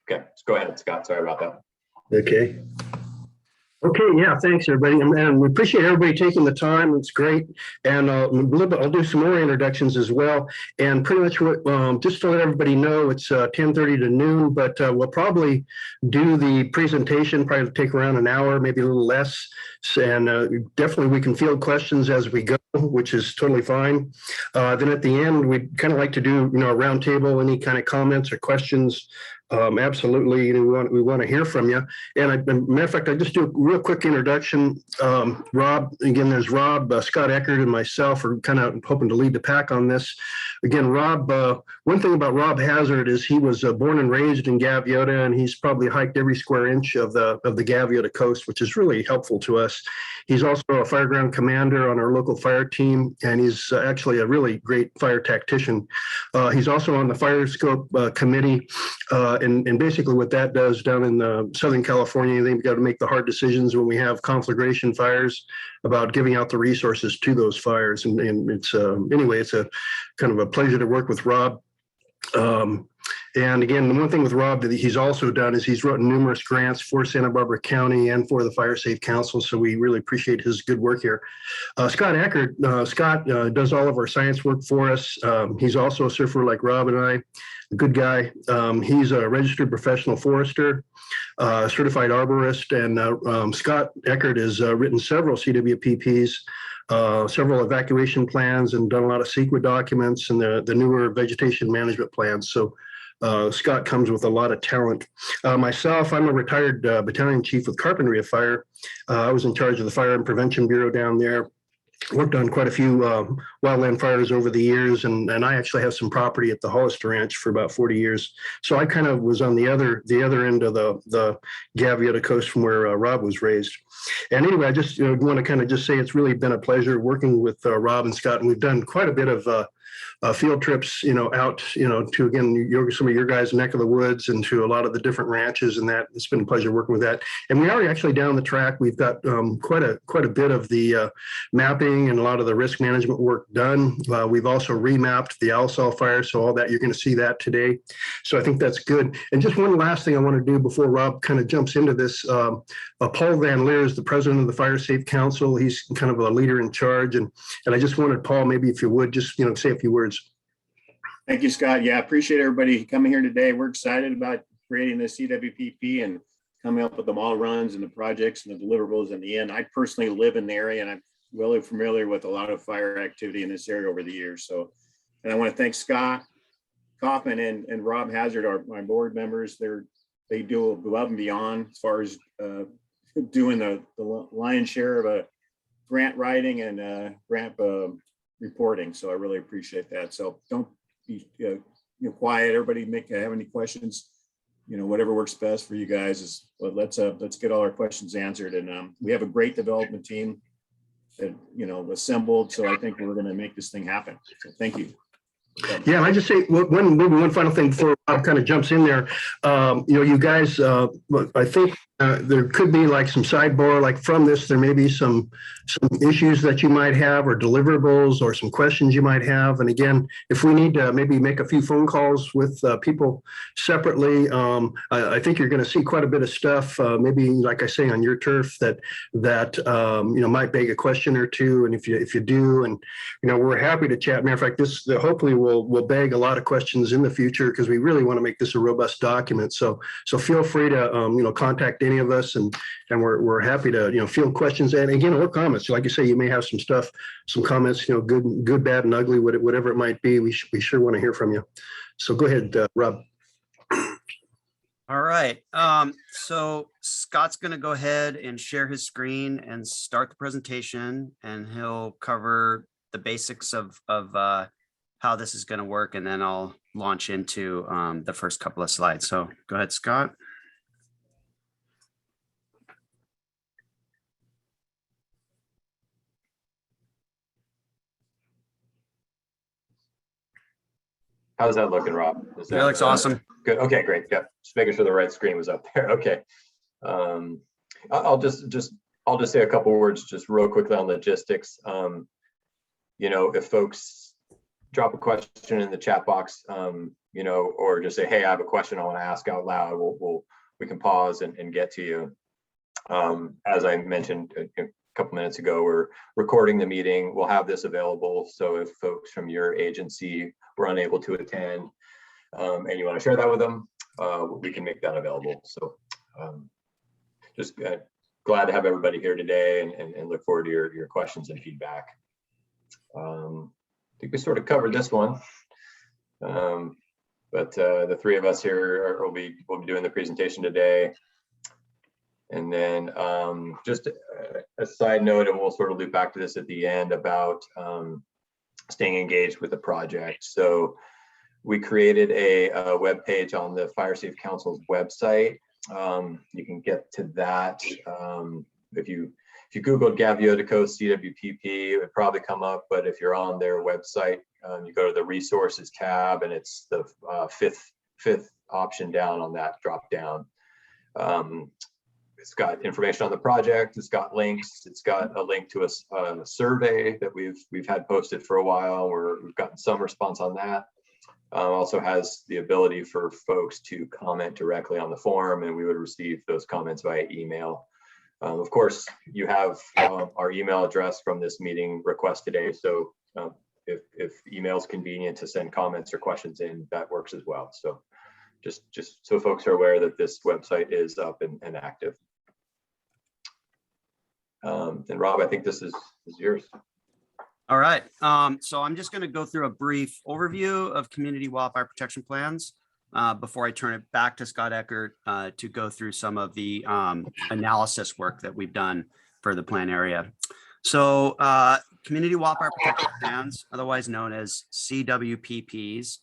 Okay, let's go ahead, Scott. Sorry about that. Okay. Okay, yeah, thanks everybody. And we appreciate everybody taking the time. It's great. And I'll do some more introductions as well. And pretty much just to let everybody know, it's 10:30 to noon, but we'll probably do the presentation, probably take around an hour, maybe a little less. And definitely we can field questions as we go, which is totally fine. Then at the end, we'd kind of like to do, a round table, any kind of comments or questions. Absolutely, we want to hear from you. And matter of fact, I just do a real quick introduction. Rob, again, there's Rob, Scott Eckert, and myself are kind of hoping to lead the pack on this. Again, Rob, one thing about Rob Hazard is he was born and raised in Gaviota, and he's probably hiked every square inch of the Gaviota coast, which is really helpful to us. He's also a fireground commander on our local fire team, and he's actually a really great fire tactician. He's also on the Fire Scope Committee, and basically what that does down in Southern California, they've got to make the hard decisions when we have conflagration fires about giving out the resources to those fires. And it's anyway, it's a kind of a pleasure to work with Rob. And again, the one thing with Rob that he's also done is he's written numerous grants for Santa Barbara County and for the Fire Safe Council. So we really appreciate his good work here. Scott Eckert, Scott does all of our science work for us. He's also a surfer like Rob and I, a good guy. He's a registered professional forester, certified arborist, and Scott Eckert has written several CWPPs, several evacuation plans, and done a lot of CEQA documents and the newer vegetation management plans. So Scott comes with a lot of talent. Myself, I'm a retired battalion chief with Carpentry of Fire. I was in charge of the Fire and Prevention Bureau down there. Worked on quite a few wildland fires over the years, and I actually have some property at the Hollister Ranch for about 40 years. So I kind of was on the other end of the Gaviota coast from where Rob was raised. And anyway, I just want to kind of just say it's really been a pleasure working with Rob and Scott, and we've done quite a bit of field trips, out, to, again, some of your guys' neck of the woods and to a lot of the different ranches, and that it's been a pleasure working with that. And we are actually down the track. We've got quite a bit of the mapping and a lot of the risk management work done. We've also remapped the Alisal fire, so all that, you're going to see that today. So I think that's good. And just one last thing I want to do before Rob kind of jumps into this. Paul Van Leer is the president of the Fire Safe Council. He's kind of a leader in charge, and I just wanted Paul, maybe if you would just say a few words. Thank you, Scott. Yeah, I appreciate everybody coming here today. We're excited about creating this CWPP and coming up with the model runs and the projects and the deliverables in the end. I personally live in the area, and I'm really familiar with a lot of fire activity in this area over the years. So, and I want to thank Scott Kaufman and Rob Hazard, my board members. They do above and beyond as far as doing the lion's share of grant writing and grant reporting. So I really appreciate that. So don't be quiet. Everybody have any questions, whatever works best for you guys is, well, let's get all our questions answered. And we have a great development team that, assembled. So I think we're going to make this thing happen. So thank you. Yeah, and I just say one final thing before Rob kind of jumps in there. You guys, I think there could be like some sidebar, like from this, there may be some issues that you might have, or deliverables, or some questions you might have. And again, if we need to maybe make a few phone calls with people separately, I think you're going to see quite a bit of stuff. Maybe, like I say, on your turf that might beg a question or two. And if you do, and we're happy to chat. Matter of fact, this hopefully will beg a lot of questions in the future, because we really want to make this a robust document. So feel free to contact any of us, and we're happy to field questions, and again, or comments. Like you say, you may have some comments, good, bad, and ugly, whatever it might be. We sure want to hear from you. So go ahead, Rob. All right. So Scott's going to go ahead and share his screen and start the presentation, and he'll cover the basics of how this is going to work, and then I'll launch into the first couple of slides. So go ahead, Scott. How's that looking, Rob? That looks awesome. Good. Okay, great. Yeah, just making sure the right screen was up there. Okay. I'll just say a couple words just real quickly on logistics. If folks drop a question in the chat box, you know, or just say, hey, I have a question I want to ask out loud. We can pause and get to you. As I mentioned a couple minutes ago, we're recording the meeting. We'll have this available. So if folks from your agency were unable to attend and you want to share that with them, we can make that available. So just glad to have everybody here today and look forward to your questions and feedback. I think we sort of covered this one, but the three of us here will be doing the presentation today. And then just a side note, and we'll sort of loop back to this at the end about staying engaged with the project. So we created a web page on the Fire Safe Council's website. You can get to that if you Googled Gaviota Coast CWPP, it would probably come up. But if you're on their website, you go to the resources tab, and it's the fifth option down on that drop down. It's got information on the project. It's got links. It's got a link to a survey that we've had posted for a while, where we've gotten some response on that. Also has the ability for folks to comment directly on the forum, and we would receive those comments via email. Of course, you have our email address from this meeting request today. So if email is convenient to send comments or questions in, that works as well. So just so folks are aware that this website is up and active. And Rob, I think this is yours. All right. So I'm just going to go through a brief overview of community wildfire protection plans before I turn it back to Scott Eckert to go through some of the analysis work that we've done for the plan area. So community wildfire protection plans, otherwise known as CWPPs,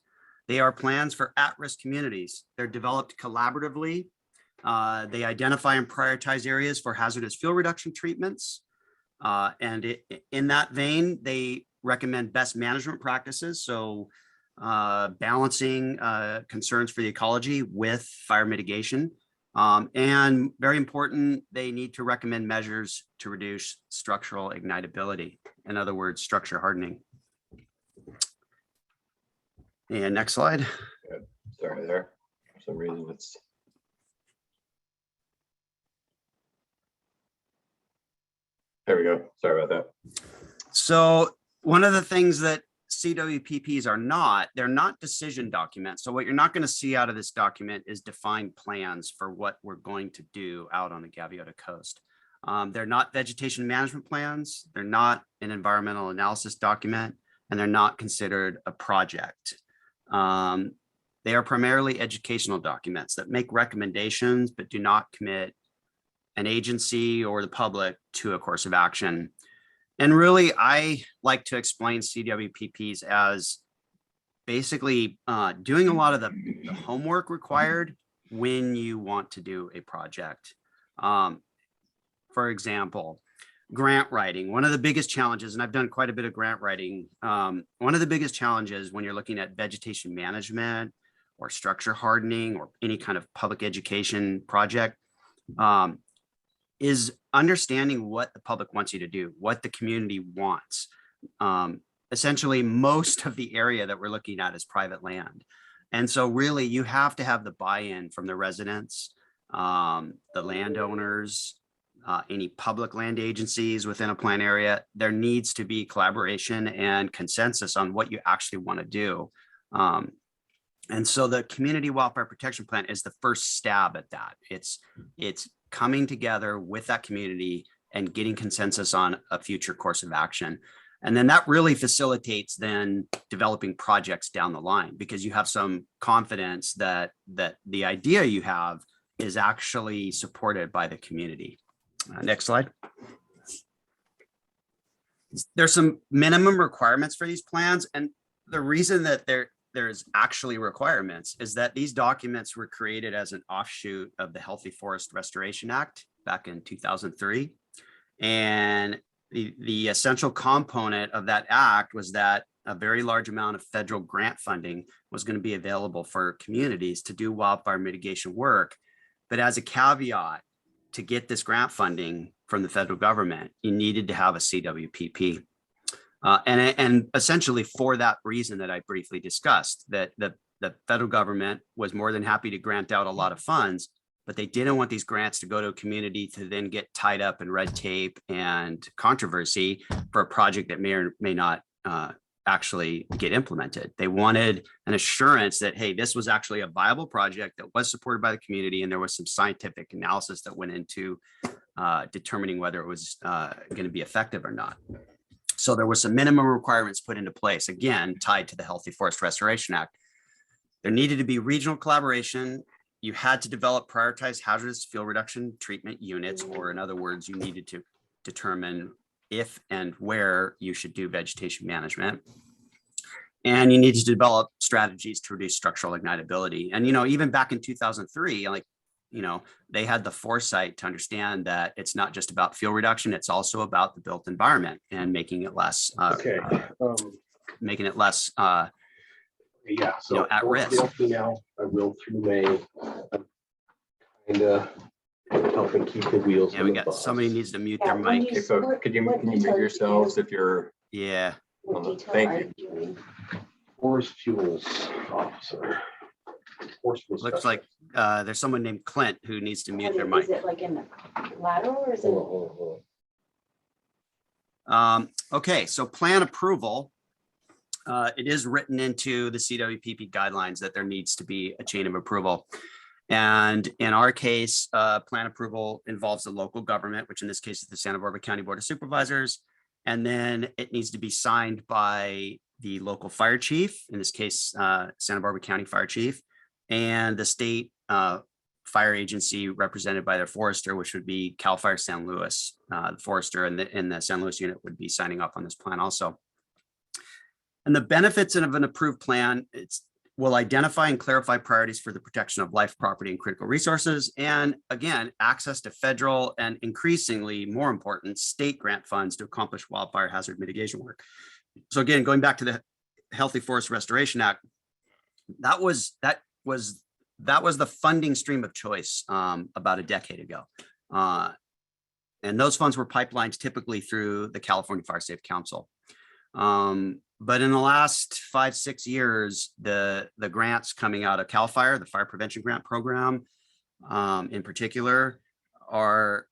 they are plans for at-risk communities. They're developed collaboratively. They identify and prioritize areas for hazardous fuel reduction treatments. And in that vein, they recommend best management practices. So balancing concerns for the ecology with fire mitigation. And very important, they need to recommend measures to reduce structural ignitability. In other words, structure hardening. And next slide. Sorry there. For some reason it's. There we go. Sorry about that. So one of the things that CWPPs are not, they're not decision documents. So what you're not going to see out of this document is defined plans for what we're going to do out on the Gaviota Coast. They're not vegetation management plans. They're not an environmental analysis document, and they're not considered a project. They are primarily educational documents that make recommendations, but do not commit an agency or the public to a course of action. And really, I like to explain CWPPs as basically doing a lot of the homework required when you want to do a project. For example, grant writing. One of the biggest challenges, and I've done quite a bit of grant writing, one of the biggest challenges when you're looking at vegetation management or structure hardening or any kind of public education project is understanding what the public wants you to do, what the community wants. Essentially, most of the area that we're looking at is private land. And so really you have to have the buy-in from the residents, the landowners, any public land agencies within a plan area. There needs to be collaboration and consensus on what you actually want to do. And so the community wildfire protection plan is the first stab at that. It's coming together with that community and getting consensus on a future course of action. And then that really facilitates then developing projects down the line, because you have some confidence that the idea you have is actually supported by the community. Next slide. There's some minimum requirements for these plans. And the reason that there's actually requirements is that these documents were created as an offshoot of the Healthy Forest Restoration Act back in 2003. And the essential component of that act was that a very large amount of federal grant funding was going to be available for communities to do wildfire mitigation work. But as a caveat, to get this grant funding from the federal government, you needed to have a CWPP. And essentially for that reason that I briefly discussed, that the federal government was more than happy to grant out a lot of funds, but they didn't want these grants to go to a community to then get tied up in red tape and controversy for a project that may or may not actually get implemented. They wanted an assurance that, hey, this was actually a viable project that was supported by the community, and there was some scientific analysis that went into determining whether it was going to be effective or not. So there were some minimum requirements put into place, again, tied to the Healthy Forest Restoration Act. There needed to be regional collaboration. You had to develop prioritized hazardous fuel reduction treatment units, or in other words, you needed to determine if and where you should do vegetation management. And you need to develop strategies to reduce structural ignitability. And, even back in 2003, they had the foresight to understand that it's not just about fuel reduction, it's also about the built environment and making it less, Yeah, so at risk. now I will through May, kind of helping keep the wheels. Yeah, we got somebody needs to mute their mic. Okay, so could you mute yourselves if you're? Yeah. Thank you. Forest fuels officer. Forest fuels Looks specialist. like there's someone named Clint who needs to mute their mic. Is it like in the lateral or is it? Hold on. Okay, so plan approval. It is written into the CWPP guidelines that there needs to be a chain of approval. And in our case, plan approval involves the local government, which in this case is the Santa Barbara County Board of Supervisors. And then it needs to be signed by the local fire chief, in this case, Santa Barbara County Fire Chief, and the state fire agency represented by their forester, which would be CAL FIRE San Luis. The forester and the San Luis unit would be signing off on this plan also. And the benefits of an approved plan, will identify and clarify priorities for the protection of life, property, and critical resources. And again, access to federal and increasingly more important state grant funds to accomplish wildfire hazard mitigation work. So again, going back to the Healthy Forest Restoration Act, that was the funding stream of choice about a decade ago. And those funds were pipelines typically through the California Fire Safe Council. But in the last 5-6 years, the grants coming out of CAL FIRE, the Fire Prevention Grant Program in particular, are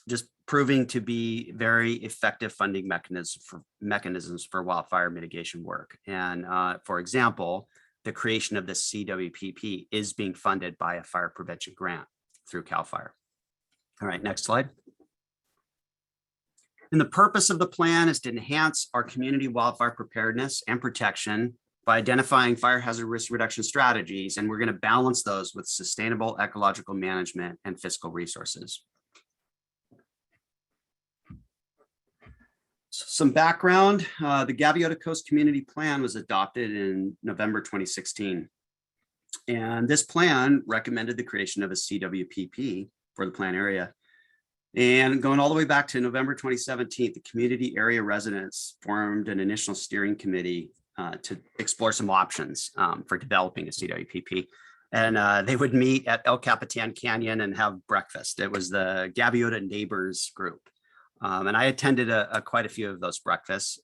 just proving to be very effective funding mechanisms for wildfire mitigation work. And for example, the creation of the CWPP is being funded by a fire prevention grant through CAL FIRE. All right, next slide. And the purpose of the plan is to enhance our community wildfire preparedness and protection by identifying fire hazard risk reduction strategies. And we're going to balance those with sustainable ecological management and fiscal resources. Some background, the Gaviota Coast Community Plan was adopted in November 2016. And this plan recommended the creation of a CWPP for the plan area. And going all the way back to November 2017, the community area residents formed an initial steering committee to explore some options for developing a CWPP. And they would meet at El Capitan Canyon and have breakfast. It was the Gaviota Neighbors group. And I attended quite a few of those breakfasts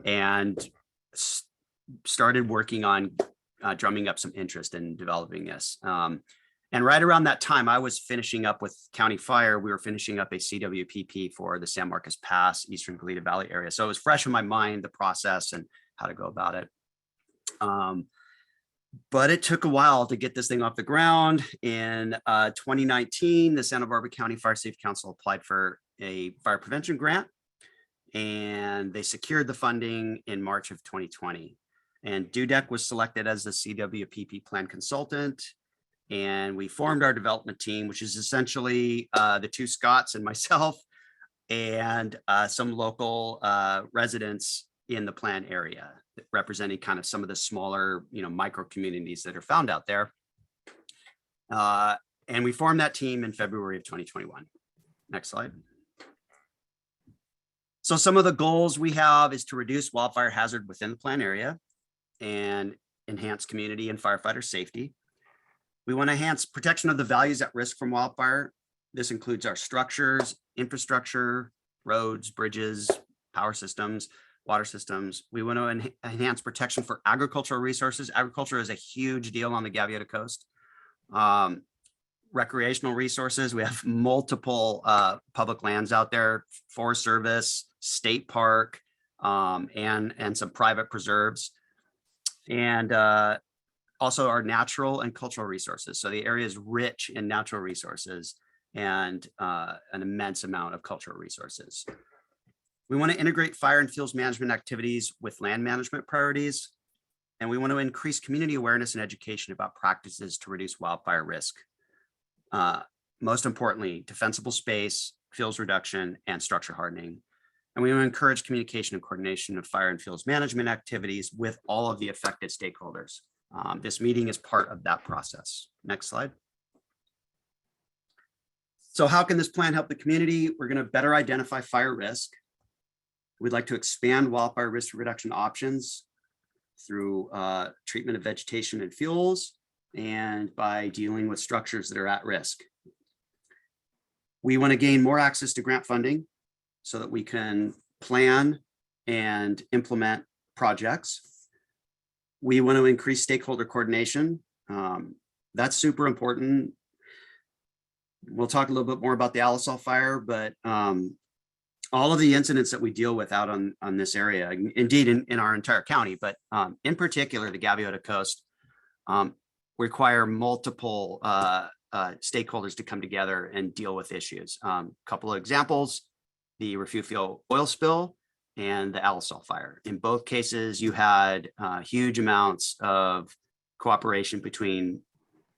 and started working on drumming up some interest in developing this. And right around that time, I was finishing up with County Fire. We were finishing up a CWPP for the San Marcos Pass, Eastern Goleta Valley area. So it was fresh in my mind, the process and how to go about it. But it took a while to get this thing off the ground. In 2019, the Santa Barbara County Fire Safe Council applied for a fire prevention grant, and they secured the funding in March of 2020. And DUDEC was selected as the CWPP plan consultant. And we formed our development team, which is essentially the two Scotts and myself and some local residents in the plan area, representing kind of some of the smaller, micro communities that are found out there. And we formed that team in February of 2021. Next slide. So some of the goals we have is to reduce wildfire hazard within the plan area and enhance community and firefighter safety. We want to enhance protection of the values at risk from wildfire. This includes our structures, infrastructure, roads, bridges, power systems, water systems. We want to enhance protection for agricultural resources. Agriculture is a huge deal on the Gaviota Coast. Recreational resources. We have multiple public lands out there, Forest Service, state park, and some private preserves. And also our natural and cultural resources. So the area is rich in natural resources and an immense amount of cultural resources. We want to integrate fire and fuels management activities with land management priorities. And we want to increase community awareness and education about practices to reduce wildfire risk. Most importantly, defensible space, fuels reduction, and structure hardening. And we want to encourage communication and coordination of fire and fuels management activities with all of the affected stakeholders. This meeting is part of that process. Next slide. So how can this plan help the community? We're going to better identify fire risk. We'd like to expand wildfire risk reduction options through treatment of vegetation and fuels, and by dealing with structures that are at risk. We want to gain more access to grant funding so that we can plan and implement projects. We want to increase stakeholder coordination. That's super important. We'll talk a little bit more about the Alisal fire, but all of the incidents that we deal with out on this area, indeed in our entire county, but in particular, the Gaviota Coast, require multiple stakeholders to come together and deal with issues. Couple of examples, the refuel fuel oil spill and the Alisal fire. In both cases, you had huge amounts of cooperation between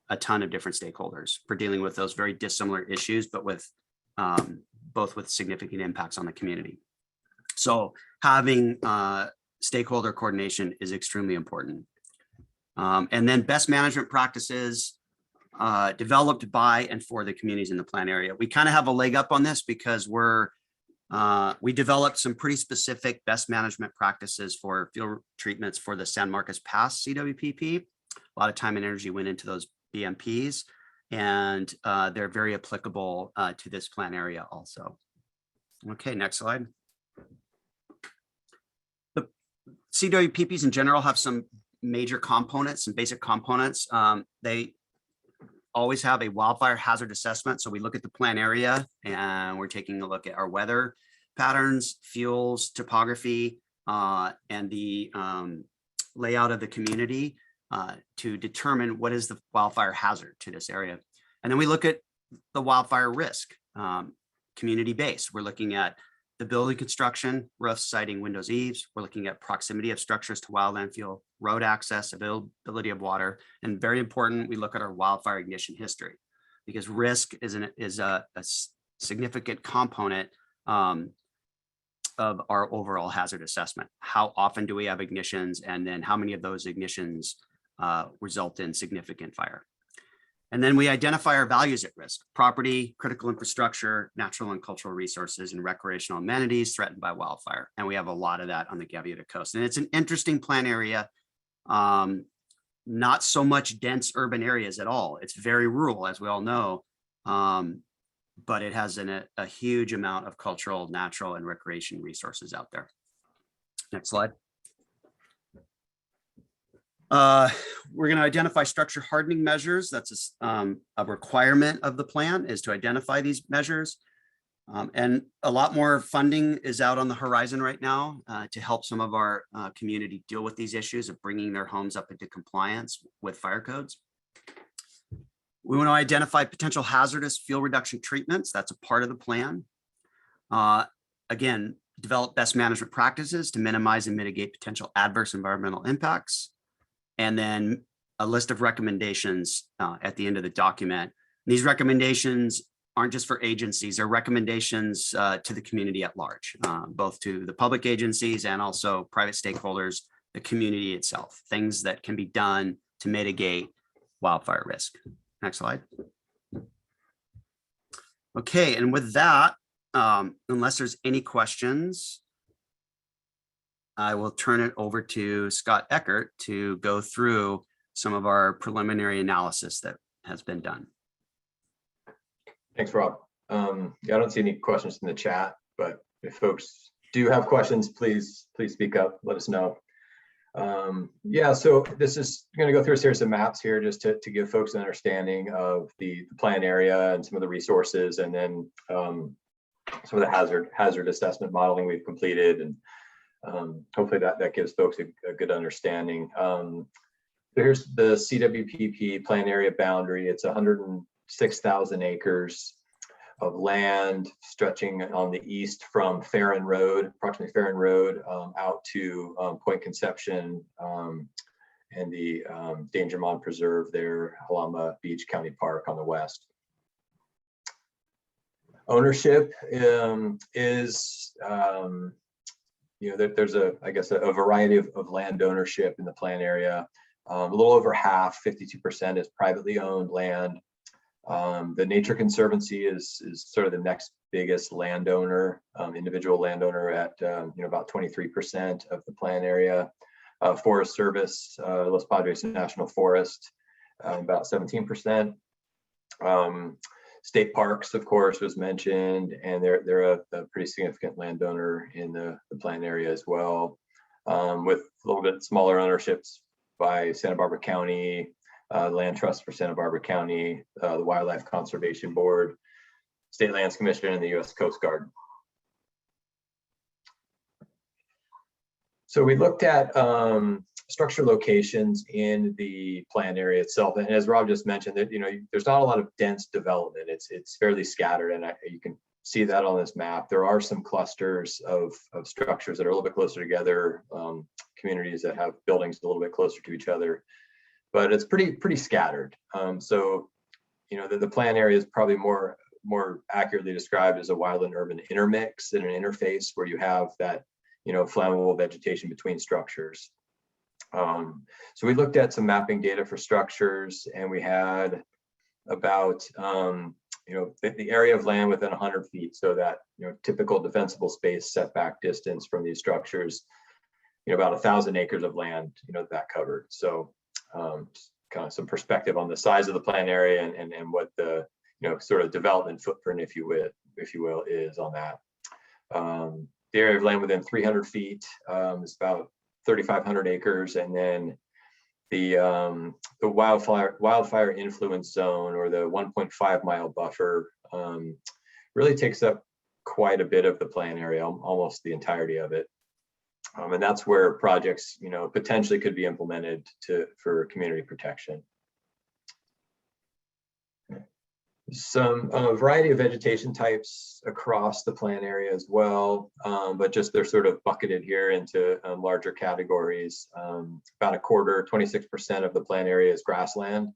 a ton of different stakeholders for dealing with those very dissimilar issues, but with both with significant impacts on the community. So having stakeholder coordination is extremely important. And then best management practices developed by and for the communities in the plan area. We kind of have a leg up on this because we developed some pretty specific best management practices for fuel treatments for the San Marcos Pass CWPP. A lot of time and energy went into those BMPs, and they're very applicable to this plan area also. Okay, next slide. The CWPPs in general have some major components, some basic components. They always have a wildfire hazard assessment. So we look at the plan area and we're taking a look at our weather patterns, fuels, topography, and the layout of the community to determine what is the wildfire hazard to this area. And then we look at the wildfire risk, community based. We're looking at the building construction, roofs, siding, windows, eaves. We're looking at proximity of structures to wildland fuel, road access, availability of water, and very important, we look at our wildfire ignition history, because risk is a significant component of our overall hazard assessment. How often do we have ignitions, and then how many of those ignitions result in significant fire? And then we identify our values at risk: property, critical infrastructure, natural and cultural resources, and recreational amenities threatened by wildfire. And we have a lot of that on the Gaviota Coast. And it's an interesting plan area. Not so much dense urban areas at all. It's very rural, as we all know, but it has a huge amount of cultural, natural, and recreation resources out there. Next slide. We're going to identify structure hardening measures. That's a requirement of the plan, is to identify these measures. And a lot more funding is out on the horizon right now to help some of our community deal with these issues of bringing their homes up into compliance with fire codes. We want to identify potential hazardous fuel reduction treatments. That's a part of the plan. Again, develop best management practices to minimize and mitigate potential adverse environmental impacts. And then a list of recommendations at the end of the document. These recommendations aren't just for agencies, they're recommendations to the community at large, both to the public agencies and also private stakeholders, the community itself, things that can be done to mitigate wildfire risk. Next slide. Okay, and with that, unless there's any questions, I will turn it over to Scott Eckert to go through some of our preliminary analysis that has been done. Thanks, Rob. Yeah, I don't see any questions in the chat, but if folks do you have questions, please speak up, let us know. Yeah, so this is going to go through a series of maps here just to give folks an understanding of the plan area and some of the resources, and then some of the hazard assessment modeling we've completed, and hopefully that gives folks a good understanding. So here's the CWPP plan area boundary. It's 106,000 acres of land stretching on the east from Farron Road, approximately Farron Road, out to Point Conception and the Danger Mon Preserve there, Halama Beach County Park on the west. Ownership is, there's I guess a variety of land ownership in the plan area. A little over half, 52%, is privately owned land. The Nature Conservancy is sort of the next biggest landowner, individual landowner at about 23% of the plan area. Forest Service, Los Padres National Forest, about 17%. State Parks, of course, was mentioned, and they're a pretty significant landowner in the plan area as well, with a little bit smaller ownerships by Santa Barbara County, Land Trust for Santa Barbara County, the Wildlife Conservation Board, State Lands Commission, and the U.S. Coast Guard. So we looked at structure locations in the plan area itself, and as Rob just mentioned, that there's not a lot of dense development. It's fairly scattered, and you can see that on this map. There are some clusters of structures that are a little bit closer together, communities that have buildings a little bit closer to each other, but it's pretty scattered. So the plan area is probably more accurately described as a wildland urban intermix and an interface where you have that flammable vegetation between structures. So we looked at some mapping data for structures, and we had about the area of land within 100 feet, so that typical defensible space setback distance from these structures, about 1,000 acres of land that covered. So kind of some perspective on the size of the plan area and what the sort of development footprint, if you will, is on that. The area of land within 300 feet is about 3,500 acres, and then the wildfire influence zone, or the 1.5 mile buffer, really takes up quite a bit of the plan area, almost the entirety of it. And that's where projects potentially could be implemented for community protection. Some variety of vegetation types across the plan area as well, but just they're sort of bucketed here into larger categories. About a quarter, 26% of the plan area is grassland,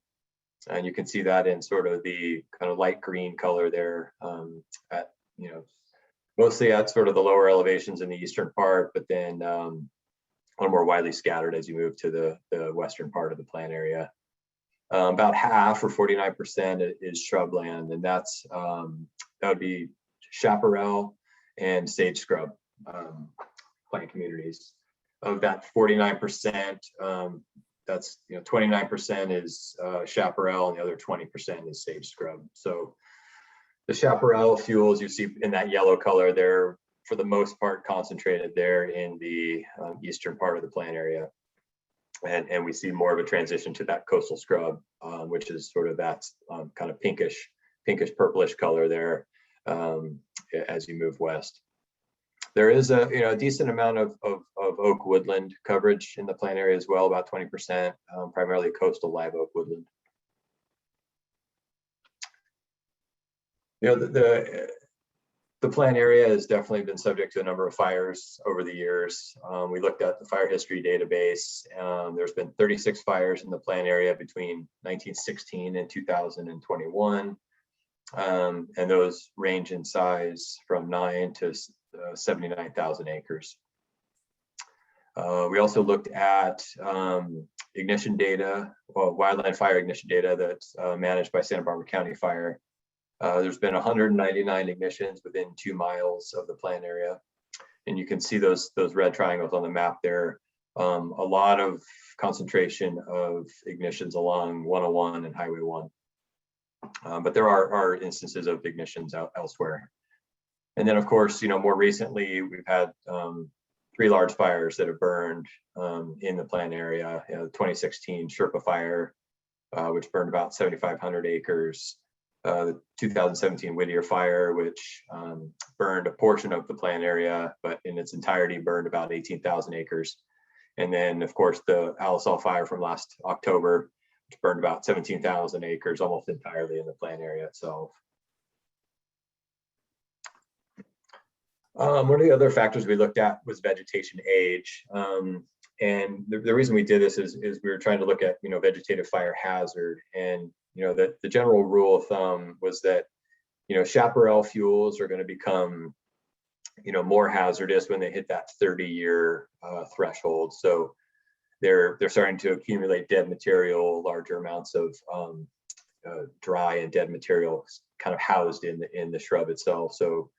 and you can see that in sort of the kind of light green color there, at mostly at sort of the lower elevations in the eastern part, but then a little more widely scattered as you move to the western part of the plan area. About half, or 49%, is shrubland, and that would be chaparral and sage scrub plant communities. Of that 49%, that's 29% is chaparral, and the other 20% is sage scrub. So the chaparral fuels you see in that yellow color, they're for the most part concentrated there in the eastern part of the plan area. And we see more of a transition to that coastal scrub, which is sort of that kind of pinkish purplish color there as you move west. There is a decent amount of oak woodland coverage in the plan area as well, about 20%, primarily coastal live oak woodland. The plan area has definitely been subject to a number of fires over the years. We looked at the fire history database. There's been 36 fires in the plan area between 1916 and 2021. And those range in size from 9 to 79,000 acres. We also looked at ignition data, wildland fire ignition data that's managed by Santa Barbara County Fire. There's been 199 ignitions within 2 miles of the plan area. And you can see those red triangles on the map there. A lot of concentration of ignitions along 101 and Highway 1. But there are instances of ignitions elsewhere. And then, of course, more recently, we've had 3 large fires that have burned in the plant area. The 2016 Sherpa fire, which burned about 7,500 acres. The 2017 Whittier fire, which burned a portion of the plant area, but in its entirety burned about 18,000 acres. And then, of course, the Alisal fire from last October, which burned about 17,000 acres, almost entirely in the plant area itself. One of the other factors we looked at was vegetation age. And the reason we did this is we were trying to look at, vegetative fire hazard. And, the general rule of thumb was that, chaparral fuels are going to become, more hazardous when they hit that 30-year threshold. So they're starting to accumulate dead material, larger amounts of dry and dead material kind of housed in the shrub itself. So,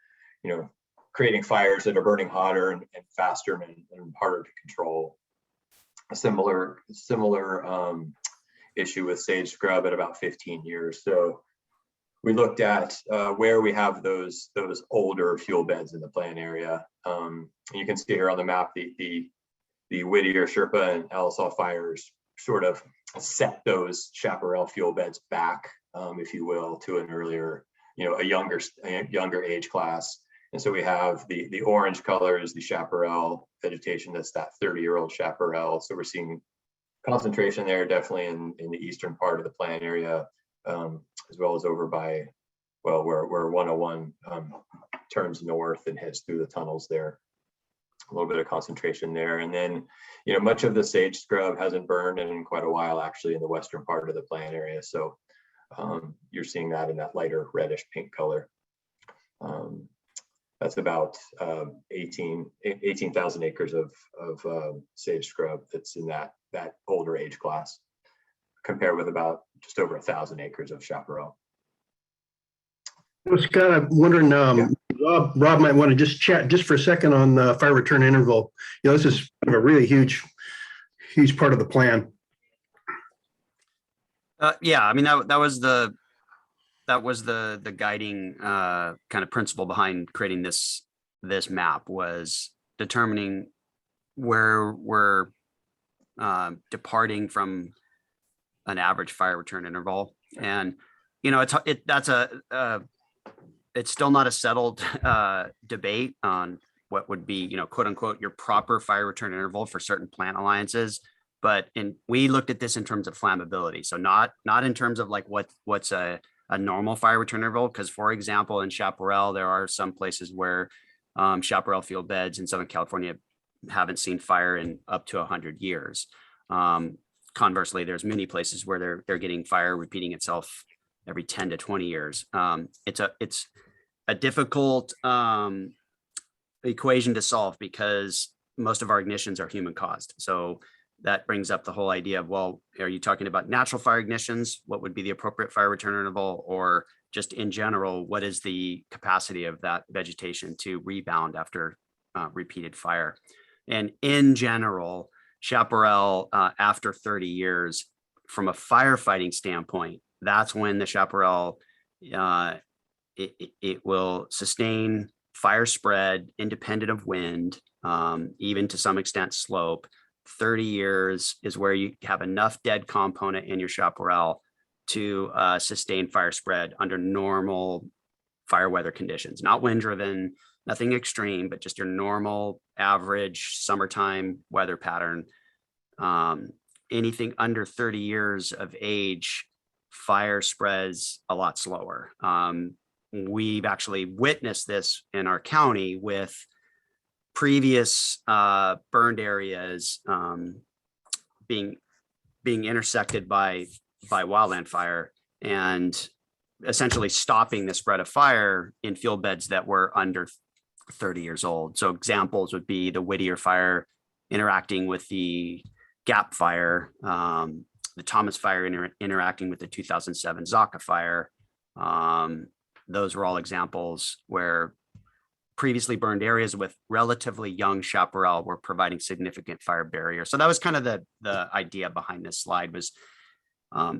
creating fires that are burning hotter and faster and harder to control. A similar issue with sage scrub at about 15 years. So we looked at where we have those older fuel beds in the plant area. You can see here on the map the Whittier, Sherpa, and Alisal fires sort of set those chaparral fuel beds back, if you will, to an earlier, a younger age class. And so we have the orange color is the chaparral vegetation. That's that 30-year-old chaparral. So we're seeing concentration there, definitely in the eastern part of the plant area, as well as over by, well, where 101 turns north and heads through the tunnels there. A little bit of concentration there. And then, much of the sage scrub hasn't burned in quite a while, actually, in the western part of the plant area. So you're seeing that in that lighter reddish pink color. That's about 18,000 acres of sage scrub that's in that older age class, compared with about just over 1,000 acres of chaparral. I was kind of wondering, Rob might want to just chat just for a second on the fire return interval. This is kind of a really huge part of the plan. Yeah, I mean, that was the guiding kind of principle behind creating this map, was determining where we're departing from an average fire return interval. And it's still not a settled debate on what would be, quote unquote, your proper fire return interval for certain plant alliances. But we looked at this in terms of flammability. So not in terms of like what's a normal fire return interval. Because, for example, in chaparral, there are some places where chaparral field beds in Southern California haven't seen fire in up to 100 years. Conversely, there's many places where they're getting fire repeating itself every 10 to 20 years. It's a difficult equation to solve because most of our ignitions are human caused. So that brings up the whole idea of, well, are you talking about natural fire ignitions? What would be the appropriate fire return interval? Or just in general, what is the capacity of that vegetation to rebound after repeated fire? And in general, chaparral, after 30 years, from a firefighting standpoint, that's when the chaparral, it will sustain fire spread independent of wind, even to some extent slope. 30 years is where you have enough dead component in your chaparral to sustain fire spread under normal fire weather conditions, not wind driven, nothing extreme, but just your normal average summertime weather pattern. Anything under 30 years of age, fire spreads a lot slower. We've actually witnessed this in our county with previous burned areas being intersected by wildland fire and essentially stopping the spread of fire in field beds that were under 30 years old. So examples would be the Whittier fire interacting with the Gap fire, the Thomas fire interacting with the 2007 Zaka fire. Those were all examples where previously burned areas with relatively young chaparral were providing significant fire barrier. So that was kind of the idea behind this slide was,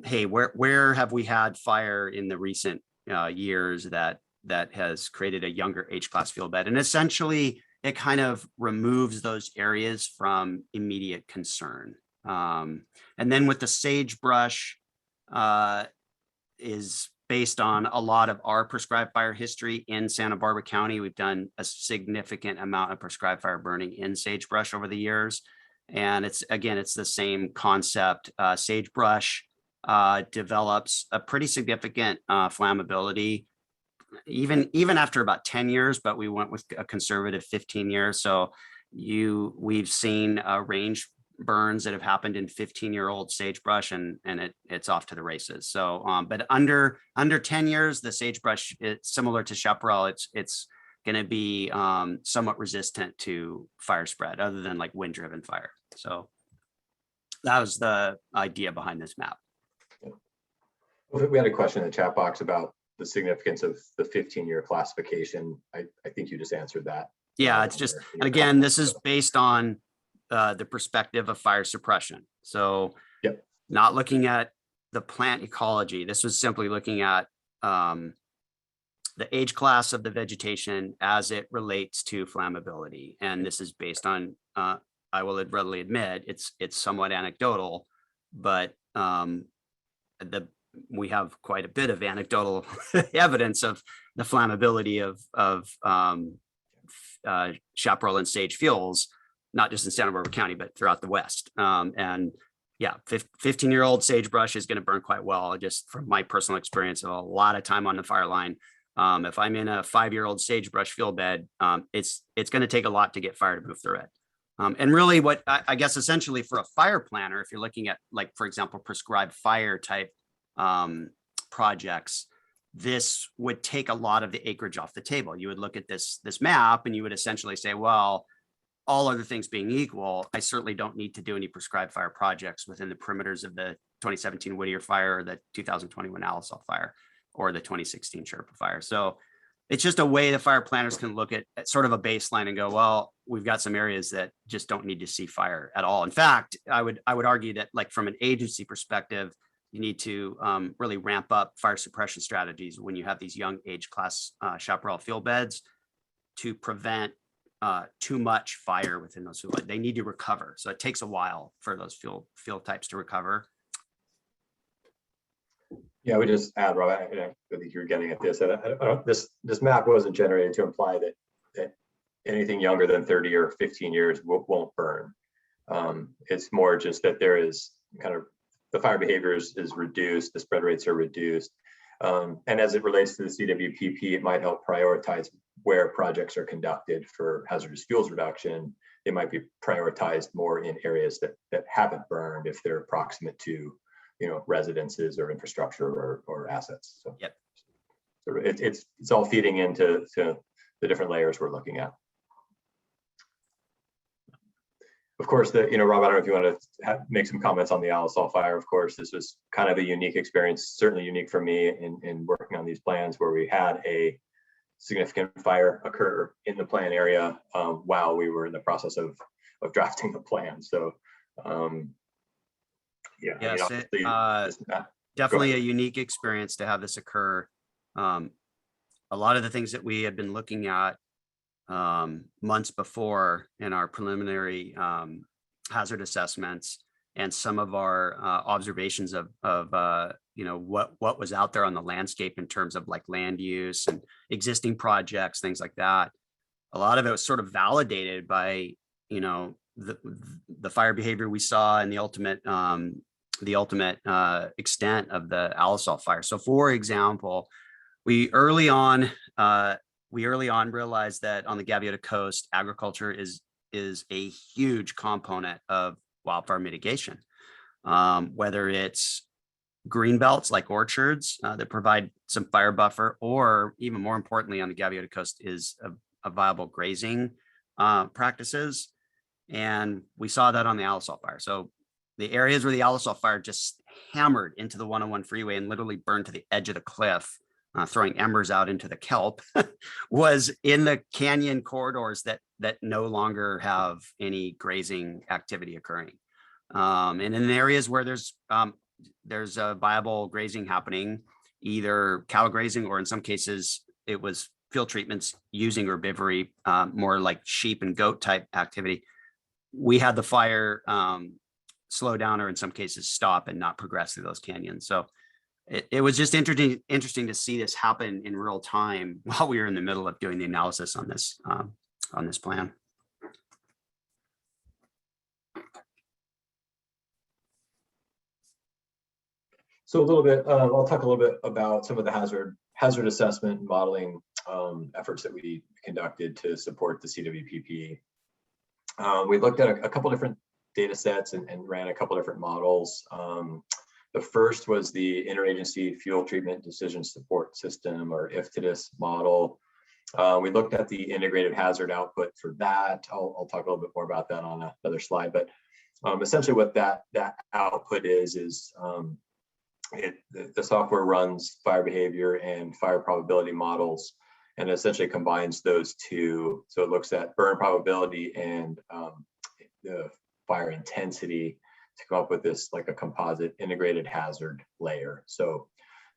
hey, where have we had fire in the recent years that that has created a younger age class field bed. And essentially it kind of removes those areas from immediate concern. And then with the sagebrush is based on a lot of our prescribed fire history in Santa Barbara County. We've done a significant amount of prescribed fire burning in sagebrush over the years. And it's the same concept. Sagebrush develops a pretty significant flammability, even after about 10 years, but we went with a conservative 15 years. So we've seen range burns that have happened in 15-year-old sagebrush, and it's off to the races. So, but under 10 years, the sagebrush, it's similar to chaparral. It's going to be somewhat resistant to fire spread, other than like wind-driven fire. So that was the idea behind this map. We had a question in the chat box about the significance of the 15-year classification. I think you just answered that. Yeah, it's just, and again, this is based on the perspective of fire suppression. So yep. Not looking at the plant ecology. This was simply looking at the age class of the vegetation as it relates to flammability. And this is based on, I will readily admit, it's somewhat anecdotal, but we have quite a bit of anecdotal evidence of the flammability of chaparral and sage fuels, not just in Santa Barbara County, but throughout the West. And yeah, 15-year-old sagebrush is going to burn quite well. Just from my personal experience of a lot of time on the fire line. If I'm in a 5-year-old sagebrush field bed, it's going to take a lot to get fire to move through it. And really what I guess essentially for a fire planner, if you're looking at, like, for example, prescribed fire type projects, this would take a lot of the acreage off the table. You would look at this map and you would essentially say, well, all other things being equal, I certainly don't need to do any prescribed fire projects within the perimeters of the 2017 Whittier fire, or the 2021 Alisal fire, or the 2016 Sherpa fire. So it's just a way the fire planners can look at sort of a baseline and go, well, we've got some areas that just don't need to see fire at all. In fact, I would argue that, like, from an agency perspective, you need to really ramp up fire suppression strategies when you have these young age class chaparral field beds to prevent too much fire within those field. They need to recover. So it takes a while for those field types to recover. Yeah, we just add, Rob, I think you're getting at this. This map wasn't generated to imply that anything younger than 30 or 15 years won't burn. It's more just that there is kind of the fire behavior is reduced, the spread rates are reduced. And as it relates to the CWPP, it might help prioritize where projects are conducted for hazardous fuels reduction. They might be prioritized more in areas that haven't burned if they're proximate to, residences or infrastructure or assets. So, yep. So it's all feeding into the different layers we're looking at. Of course, Rob, I don't know if you want to make some comments on the Alisal fire. Of course, this was kind of a unique experience, certainly unique for me in working on these plans, where we had a significant fire occur in the plan area while we were in the process of drafting the plan. So, yeah. Yes, definitely a unique experience to have this occur. A lot of the things that we had been looking at months before in our preliminary hazard assessments, and some of our observations of what was out there on the landscape in terms of like land use and existing projects, things like that. A lot of it was sort of validated by the fire behavior we saw and the ultimate extent of the Alisal fire. So, for example, we early on realized that on the Gaviota coast, agriculture is a huge component of wildfire mitigation. Whether it's green belts like orchards that provide some fire buffer, or even more importantly on the Gaviota coast is a viable grazing practices. And we saw that on the Alisal fire. So the areas where the Alisal fire just hammered into the 101 freeway and literally burned to the edge of the cliff, throwing embers out into the kelp, was in the canyon corridors that no longer have any grazing activity occurring. And in areas where there's a viable grazing happening, either cattle grazing or in some cases it was field treatments using herbivory, more like sheep and goat type activity. We had the fire slow down, or in some cases stop and not progress through those canyons. So it was just interesting to see this happen in real time while we were in the middle of doing the analysis on this plan. So a little bit, I'll talk a little bit about some of the hazard assessment and modeling efforts that we conducted to support the CWPP. We looked at a couple different data sets and ran a couple different models. The first was the Interagency Fuel Treatment Decision Support System, or IFTDIS model. We looked at the integrated hazard output for that. I'll talk a little bit more about that on another slide, but essentially what that output is the software runs fire behavior and fire probability models, and essentially combines those two. So it looks at burn probability and the fire intensity to come up with this like a composite integrated hazard layer. So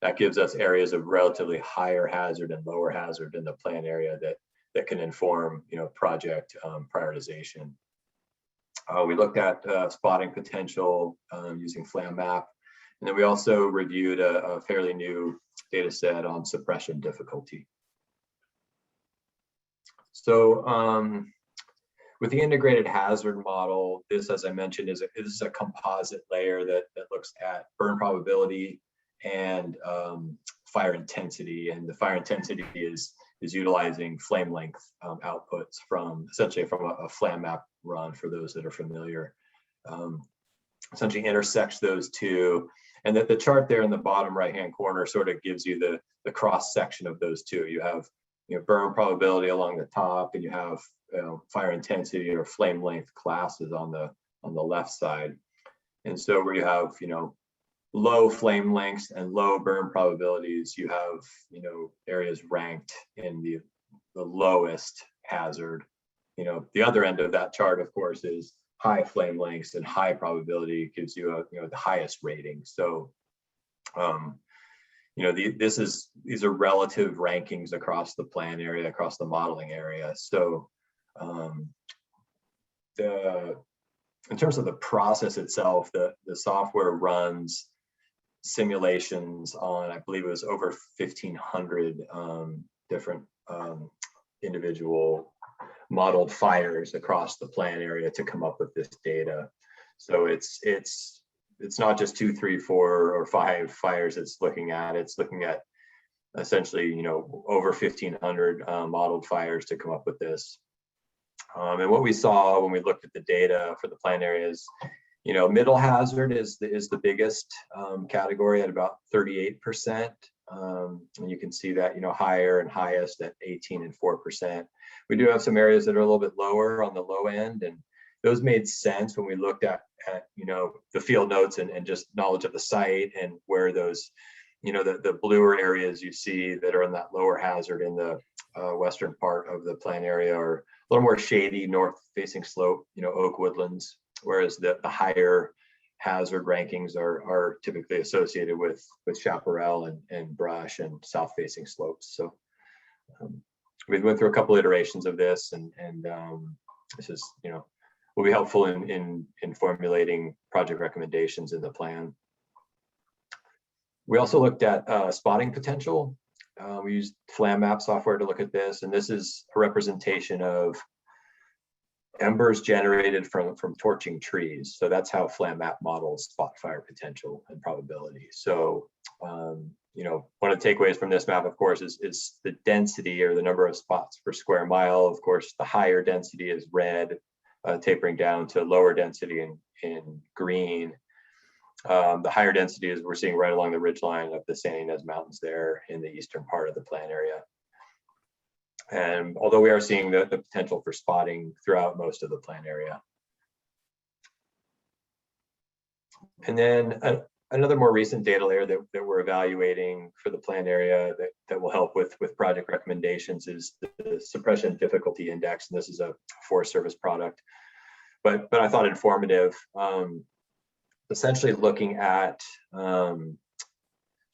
that gives us areas of relatively higher hazard and lower hazard in the plan area that can inform, project prioritization. We looked at spotting potential using Flam Map. And then we also reviewed a fairly new data set on suppression difficulty. So with the integrated hazard model, this, as I mentioned, is a composite layer that looks at burn probability and fire intensity. And the fire intensity is utilizing flame length outputs essentially from a Flam Map run, for those that are familiar. Essentially intersects those two. And that the chart there in the bottom right-hand corner sort of gives you the cross section of those two. You have burn probability along the top, and you have fire intensity or flame length classes on the left side. And so where you have low flame lengths and low burn probabilities, you have areas ranked in the lowest hazard. The other end of that chart, of course, is high flame lengths and high probability gives you the highest rating. So these are relative rankings across the plan area, across the modeling area. So in terms of the process itself, the software runs simulations on, I believe it was over 1,500 different individual modeled fires across the plan area to come up with this data. So it's not just 2, 3, 4, or 5 fires it's looking at essentially over 1,500 modeled fires to come up with this. And what we saw when we looked at the data for the plan areas, middle hazard is the biggest category at about 38%. And you can see that higher and highest at 18 and 4%. We do have some areas that are a little bit lower on the low end, and those made sense when we looked at the field notes and just knowledge of the site, and where those the bluer areas you see that are in that lower hazard in the western part of the plan area are a little more shady, north facing slope, oak woodlands, whereas the higher hazard rankings are typically associated with chaparral and brush and south facing slopes. So we went through a couple iterations of this, and this is will be helpful in formulating project recommendations in the plan. We also looked at spotting potential. We used Flam Map software to look at this, and this is a representation of embers generated from torching trees. So that's how Flam Map models spot fire potential and probability. So one of the takeaways from this map, of course, is the density, or the number of spots per square mile. Of course, the higher density is red, tapering down to lower density in green. The higher density is we're seeing right along the ridgeline of the San Ynez Mountains there in the eastern part of the plan area. And although we are seeing the potential for spotting throughout most of the plan area. And then another more recent data layer that we're evaluating for the plan area that will help with project recommendations is the Suppression Difficulty Index. And this is a Forest Service product, but I thought informative. Essentially looking at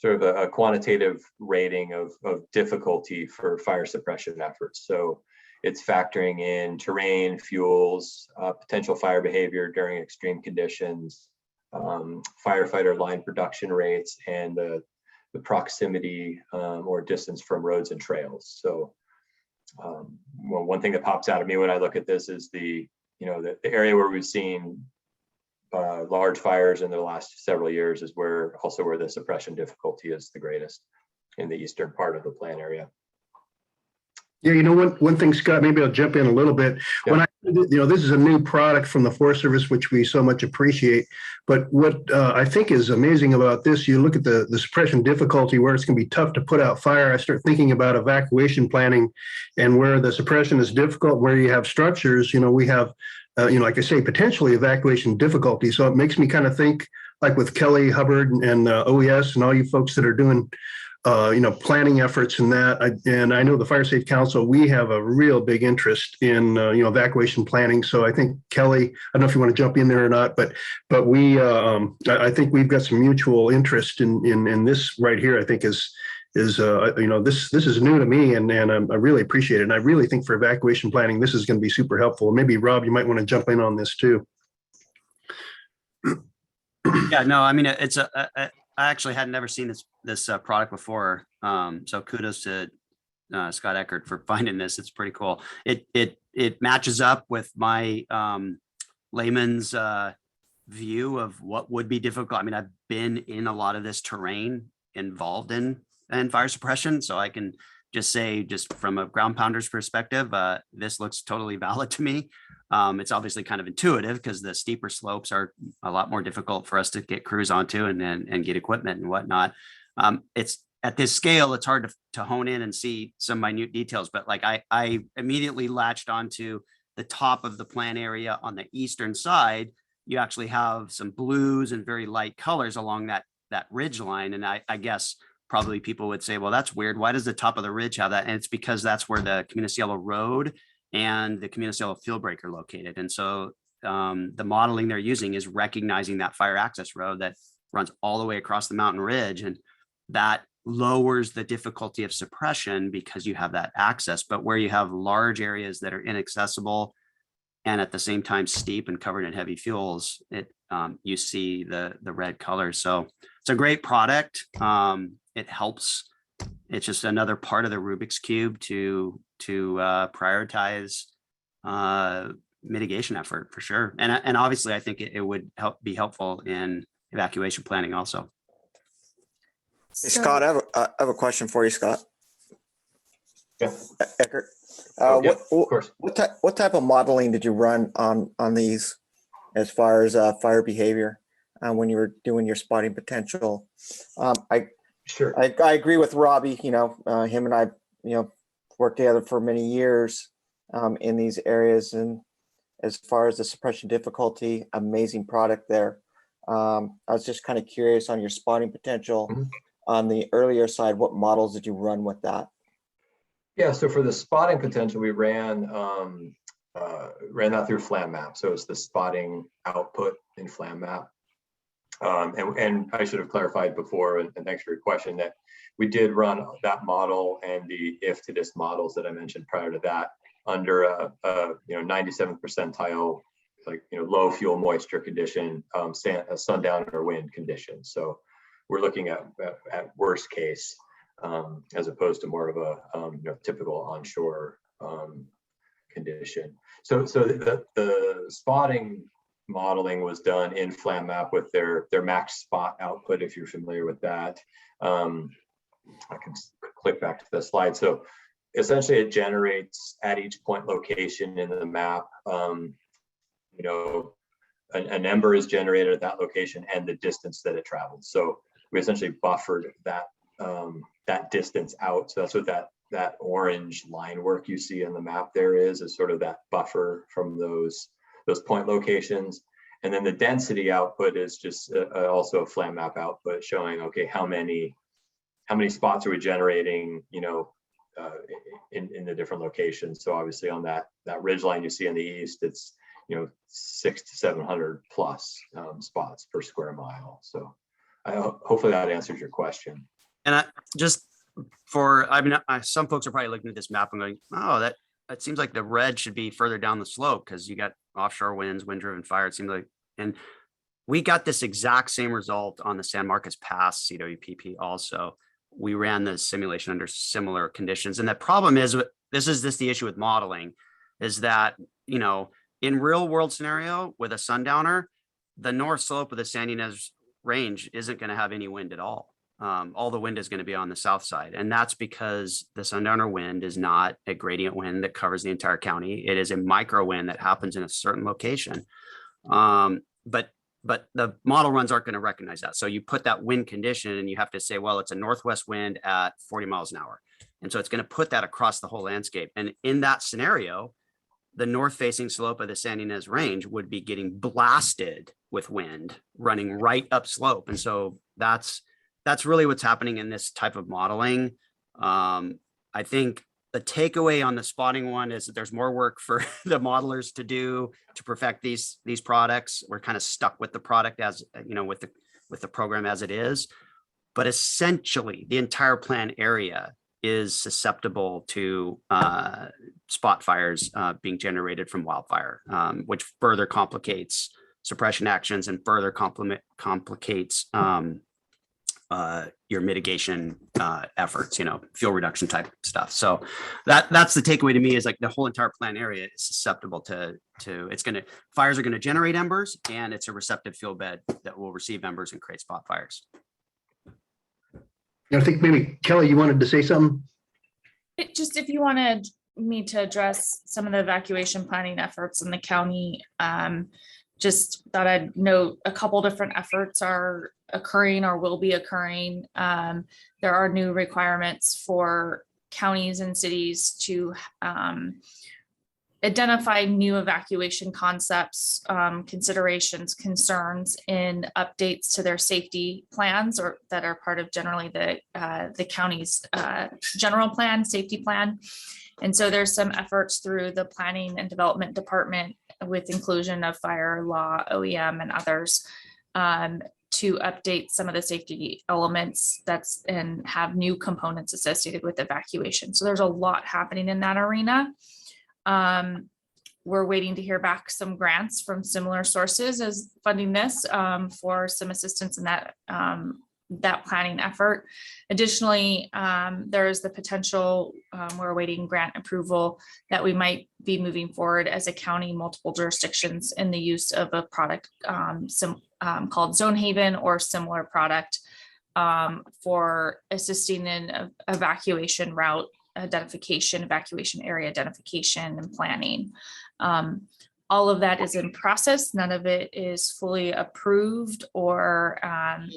sort of a quantitative rating of difficulty for fire suppression efforts. So it's factoring in terrain, fuels, potential fire behavior during extreme conditions, firefighter line production rates, and the proximity or distance from roads and trails. So well, one thing that pops out at me when I look at this is the area where we've seen large fires in the last several years is where the suppression difficulty is the greatest in the eastern part of the plan area. Yeah, one thing, Scott, maybe I'll jump in a little bit. Yeah. When this is a new product from the Forest Service, which we so much appreciate. But what I think is amazing about this, you look at the suppression difficulty where it's going to be tough to put out fire. I start thinking about evacuation planning, and where the suppression is difficult, where you have structures, we have, like I say, potentially evacuation difficulty. So it makes me kind of think, like with Kelly Hubbard and OES and all you folks that are doing planning efforts and that. And I know the Fire Safe Council, we have a real big interest in, evacuation planning. So I think Kelly, I don't know if you want to jump in there or not, but we, I think we've got some mutual interest in this right here. I think is this is new to me, and I really appreciate it. And I really think for evacuation planning, this is going to be super helpful. Maybe Rob, you might want to jump in on this too. Yeah, no, I mean, I actually had never seen this product before. So kudos to Scott Eckert for finding this. It's pretty cool. It matches up with my layman's view of what would be difficult. I mean, I've been in a lot of this terrain involved in fire suppression, so I can just say, just from a ground pounder's perspective, this looks totally valid to me. It's obviously kind of intuitive because the steeper slopes are a lot more difficult for us to get crews onto and get equipment and whatnot. It's at this scale, it's hard to hone in and see some minute details, but like I immediately latched onto the top of the plan area on the eastern side. You actually have some blues and very light colors along that ridge line. And I guess probably people would say, well, that's weird. Why does the top of the ridge have that? And it's because that's where the Community Road and the Community Field Break are located. And so the modeling they're using is recognizing that fire access road that runs all the way across the mountain ridge. And that lowers the difficulty of suppression because you have that access. But where you have large areas that are inaccessible and at the same time steep and covered in heavy fuels, you see the red color. So it's a great product. It helps. It's just another part of the Rubik's Cube to prioritize mitigation effort for sure. And obviously, I think it would be helpful in evacuation planning also. Hey, Scott, I have a question for you, Scott. Yeah. Eckert. Yeah, of course. What type of modeling did you run on these as far as fire behavior when you were doing your spotting potential? Sure. I agree with Robbie. Him and I, worked together for many years in these areas. And as far as the suppression difficulty, amazing product there. I was just kind of curious on your spotting potential. Mm-hmm. On the earlier side, what models did you run with that? Yeah, so for the spotting potential, we ran that through FlamMap. So it's the spotting output in FlamMap. And I should have clarified before, and thanks for your question, that we did run that model and the if to this models that I mentioned prior to that under a 97th percentile, low fuel moisture condition, sundown or wind conditions. So we're looking at worst case as opposed to more of a typical onshore condition. So the spotting modeling was done in FlamMap with their max spot output, if you're familiar with that. I can click back to the slide. So essentially it generates at each point location in the map, a number is generated at that location and the distance that it traveled. So we essentially buffered that distance out. So that's what that orange line work you see in the map there is sort of that buffer from those point locations. And then the density output is just also a FlamMap output showing, okay, how many spots are we generating, in the different locations. So obviously on that ridge line you see in the east, it's 600 to 700 plus spots per square mile. So hopefully that answers your question. And some folks are probably looking at this map and going, oh, that seems like the red should be further down the slope because you got offshore winds, wind-driven fire. It seems like, and we got this exact same result on the San Marcos Pass CWPP also. We ran the simulation under similar conditions. And the problem is, the issue with modeling is that, in real world scenario with a sundowner, the north slope of the San Ynez range isn't going to have any wind at all. All the wind is going to be on the south side. And that's because the sundowner wind is not a gradient wind that covers the entire county. It is a micro wind that happens in a certain location. But the model runs aren't going to recognize that. So you put that wind condition and you have to say, well, it's a northwest wind at 40 miles an hour. And so it's going to put that across the whole landscape. And in that scenario, the north facing slope of the San Ynez range would be getting blasted with wind running right up slope. And so that's really what's happening in this type of modeling. I think the takeaway on the spotting one is that there's more work for the modelers to do to perfect these products. We're kind of stuck with the product as, with the program as it is, but essentially the entire plan area is susceptible to spot fires being generated from wildfire, which further complicates suppression actions and further complicates your mitigation efforts, fuel reduction type stuff. So that's the takeaway to me, is like the whole entire plan area is susceptible to fires are going to generate embers, and it's a receptive fuel bed that will receive embers and create spot fires. I think maybe Kelly, you wanted to say something? If you wanted me to address some of the evacuation planning efforts in the county, just thought I'd note a couple different efforts are occurring or will be occurring. There are new requirements for counties and cities to identify new evacuation concepts, considerations, concerns in updates to their safety plans, or that are part of generally the county's general plan, safety plan. And so there's some efforts through the planning and development department with inclusion of fire law, OEM, and others to update some of the safety elements and have new components associated with evacuation. So there's a lot happening in that arena. We're waiting to hear back some grants from similar sources as funding this for some assistance in that planning effort. Additionally, there is the potential, we're awaiting grant approval, that we might be moving forward as a county, multiple jurisdictions, in the use of a product called Zone Haven or similar product for assisting in evacuation route identification, evacuation area identification, and planning. All of that is in process. None of it is fully approved or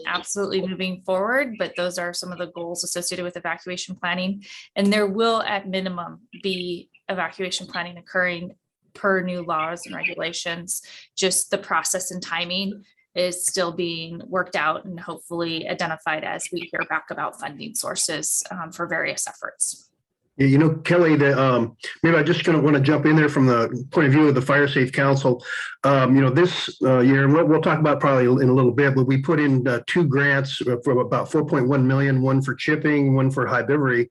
absolutely moving forward, but those are some of the goals associated with evacuation planning. And there will, at minimum, be evacuation planning occurring per new laws and regulations. Just the process and timing is still being worked out and hopefully identified as we hear back about funding sources for various efforts. Yeah, Kelly, maybe I just want to jump in there from the point of view of the Fire Safe Council. This year, and we'll talk about probably in a little bit, but we put in 2 grants for about 4.1 million, one for chipping, one for high-bivery.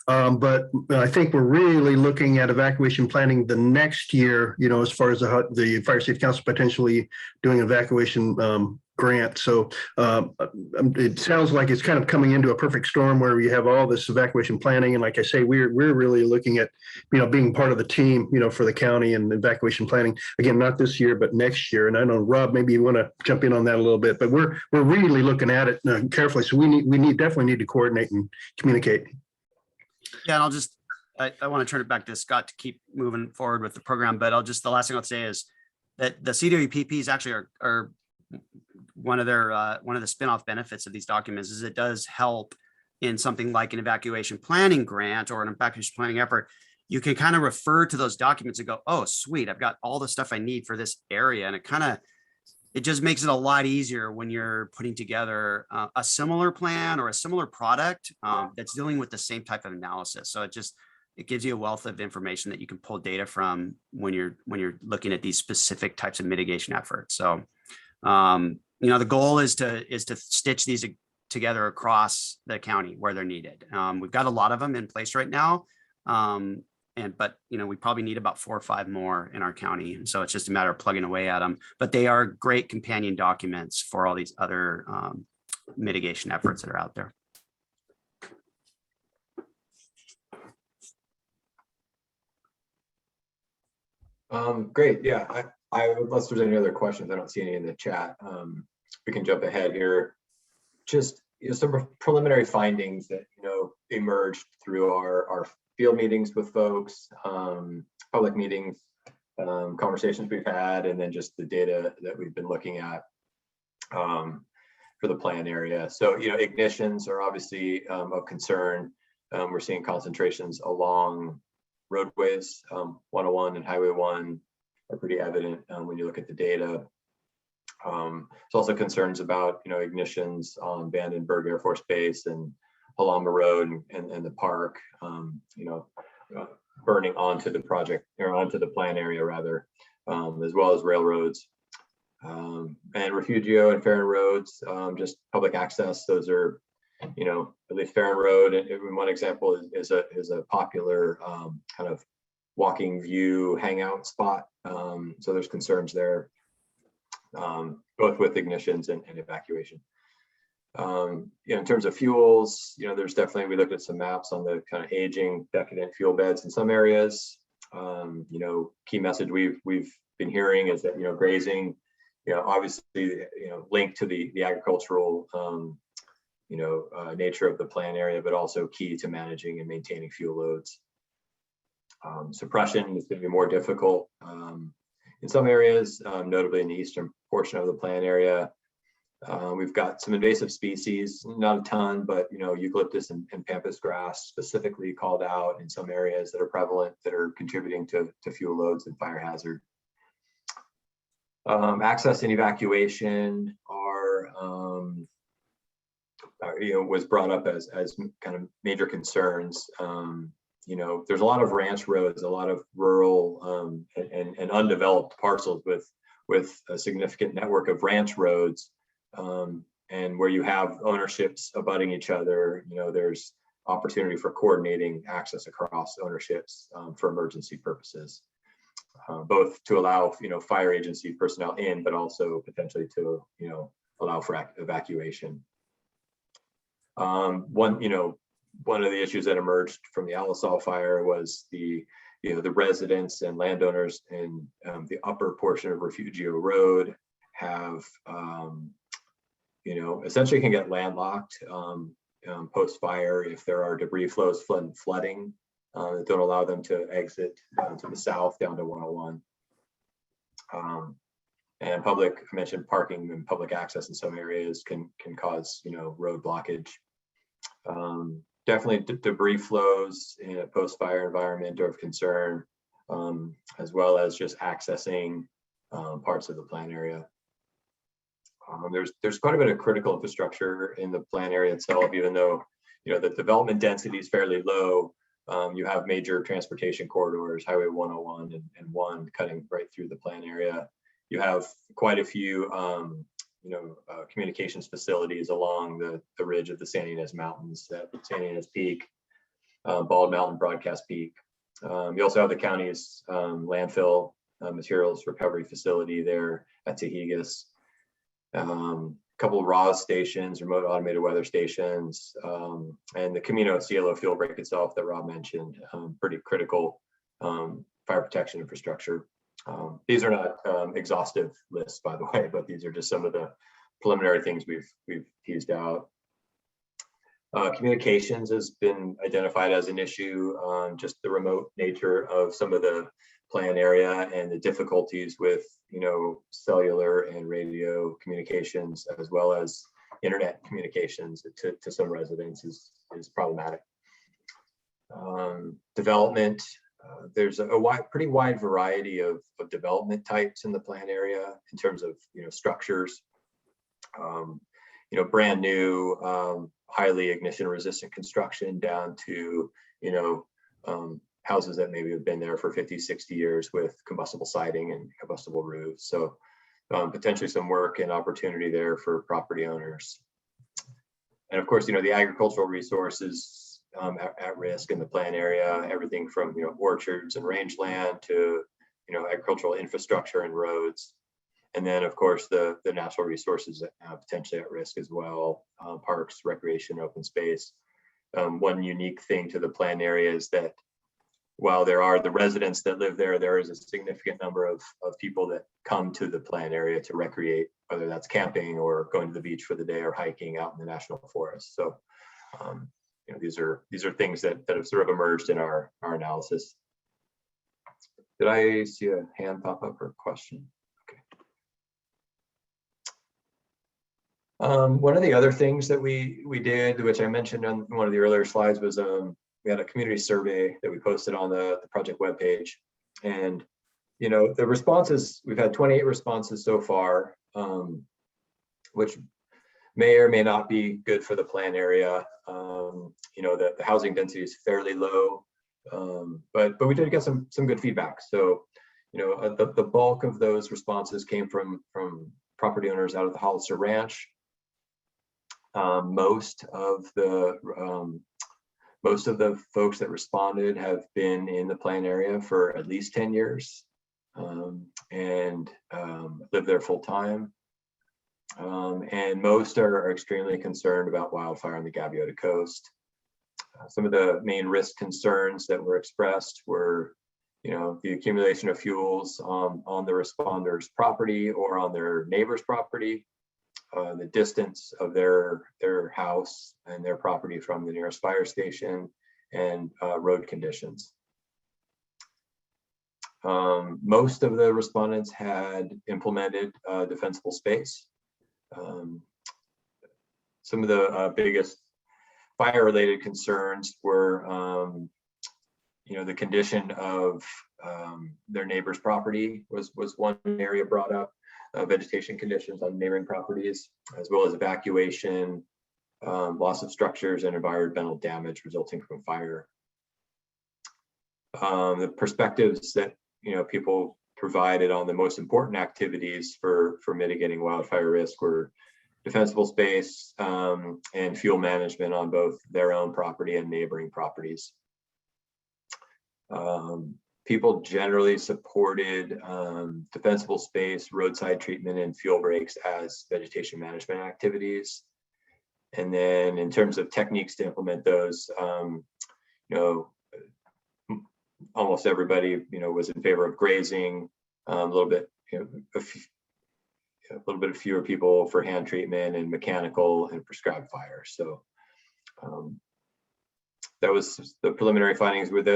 But I think we're really looking at evacuation planning the next year, as far as the Fire Safe Council potentially doing evacuation grant. So it sounds like it's kind of coming into a perfect storm where we have all this evacuation planning. And like I say, we're really looking at, being part of the team, for the county and evacuation planning. Again, not this year, but next year. And I know, Rob, maybe you want to jump in on that a little bit, but we're really looking at it carefully. So we definitely need to coordinate and communicate. Yeah, and I want to turn it back to Scott to keep moving forward with the program, but the last thing I'll say is that the CWPPs actually are one of the spin-off benefits of these documents is it does help in something like an evacuation planning grant or an evacuation planning effort. You can kind of refer to those documents and go, oh, sweet, I've got all the stuff I need for this area. And it just makes it a lot easier when you're putting together a similar plan or a similar product that's dealing with the same type of analysis. So it gives you a wealth of information that you can pull data from when you're looking at these specific types of mitigation efforts. So the goal is to stitch these together across the county where they're needed. We've got a lot of them in place right now. But we probably need about 4 or 5 more in our county. And so it's just a matter of plugging away at them, but they are great companion documents for all these other mitigation efforts that are out there. Great. Yeah, unless there's any other questions, I don't see any in the chat. We can jump ahead here. Just some preliminary findings that emerged through our field meetings with folks, public meetings, conversations we've had, and then just the data that we've been looking at for the plan area. So ignitions are obviously of concern. We're seeing concentrations along roadways. 101 and Highway 1 are pretty evident when you look at the data. There's also concerns about ignitions on Vandenberg Air Force Base and Halama Road and the park, burning onto the project or onto the plan area rather, as well as railroads. And Refugio and Farron roads, just public access. Those are, at least Farron Road, and one example is a popular kind of walking view hangout spot. So there's concerns there, both with ignitions and evacuation. In terms of fuels, there's definitely, we looked at some maps on the kind of aging, decadent fuel beds in some areas. Key message we've been hearing is that grazing, obviously, linked to the agricultural, nature of the plan area, but also key to managing and maintaining fuel loads. Suppression is going to be more difficult in some areas, notably in the eastern portion of the plan area. We've got some invasive species, not a ton, but eucalyptus and pampas grass specifically called out in some areas that are prevalent, that are contributing to fuel loads and fire hazard. Access and evacuation was brought up as kind of major concerns. There's a lot of ranch roads, a lot of rural and undeveloped parcels with a significant network of ranch roads. And where you have ownerships abutting each other, there's opportunity for coordinating access across ownerships for emergency purposes, both to allow fire agency personnel in, but also potentially to allow for evacuation. One of the issues that emerged from the Alisal fire was the residents and landowners in the upper portion of Refugio Road have essentially can get landlocked post-fire if there are debris flows flooding that don't allow them to exit to the south down to 101. And I mentioned parking and public access in some areas can cause road blockage. Definitely debris flows in a post-fire environment are of concern, as well as just accessing parts of the plan area. There's quite a bit of critical infrastructure in the plan area itself, even though the development density is fairly low. You have major transportation corridors, Highway 101 and 1 cutting right through the plan area. You have quite a few communications facilities along the ridge of the Santa Ynez Mountains, Santa Ynez Peak, Bald Mountain Broadcast Peak. You also have the county's landfill materials recovery facility there at Tahigas. A couple of RAWS stations, remote automated weather stations, and the Camino Cielo fuel break itself that Rob mentioned, pretty critical fire protection infrastructure. These are not exhaustive lists, by the way, but these are just some of the preliminary things we've teased out. Communications has been identified as an issue, just the remote nature of some of the plan area and the difficulties with cellular and radio communications, as well as internet communications to some residents is problematic. Development, there's a pretty wide variety of development types in the plan area in terms of structures. Brand new, highly ignition resistant construction down to houses that maybe have been there for 50, 60 years with combustible siding and combustible roofs. So potentially some work and opportunity there for property owners. And of course, the agricultural resources at risk in the plan area, everything from, orchards and rangeland to, agricultural infrastructure and roads. And then, of course, the natural resources potentially at risk as well, parks, recreation, open space. One unique thing to the plan area is that while there are the residents that live there, there is a significant number of people that come to the plan area to recreate, whether that's camping or going to the beach for the day or hiking out in the national forest. So, these are things that have sort of emerged in our analysis. Did I see a hand pop up or a question? One of the other things that we did, which I mentioned on one of the earlier slides, was we had a community survey that we posted on the project webpage. And, the responses, we've had 28 responses so far, which may or may not be good for the plan area. The housing density is fairly low, but we did get some good feedback. So, the bulk of those responses came from property owners out of the Hollister Ranch. Most of the folks that responded have been in the plan area for at least 10 years and live there full time. And most are extremely concerned about wildfire on the Gaviota coast. Some of the main risk concerns that were expressed were, the accumulation of fuels on the responders' property or on their neighbor's property, the distance of their house and their property from the nearest fire station, and road conditions. Most of the respondents had implemented defensible space. Some of the biggest fire-related concerns were, the condition of their neighbor's property was one area brought up. Vegetation conditions on neighboring properties, as well as evacuation, loss of structures, and environmental damage resulting from fire. The perspectives that people provided on the most important activities for mitigating wildfire risk were defensible space and fuel management on both their own property and neighboring properties. People generally supported defensible space, roadside treatment, and fuel breaks as vegetation management activities. And then in terms of techniques to implement those, almost everybody, was in favor of grazing, a little bit of fewer people for hand treatment and mechanical and prescribed fire. So that was the preliminary findings. With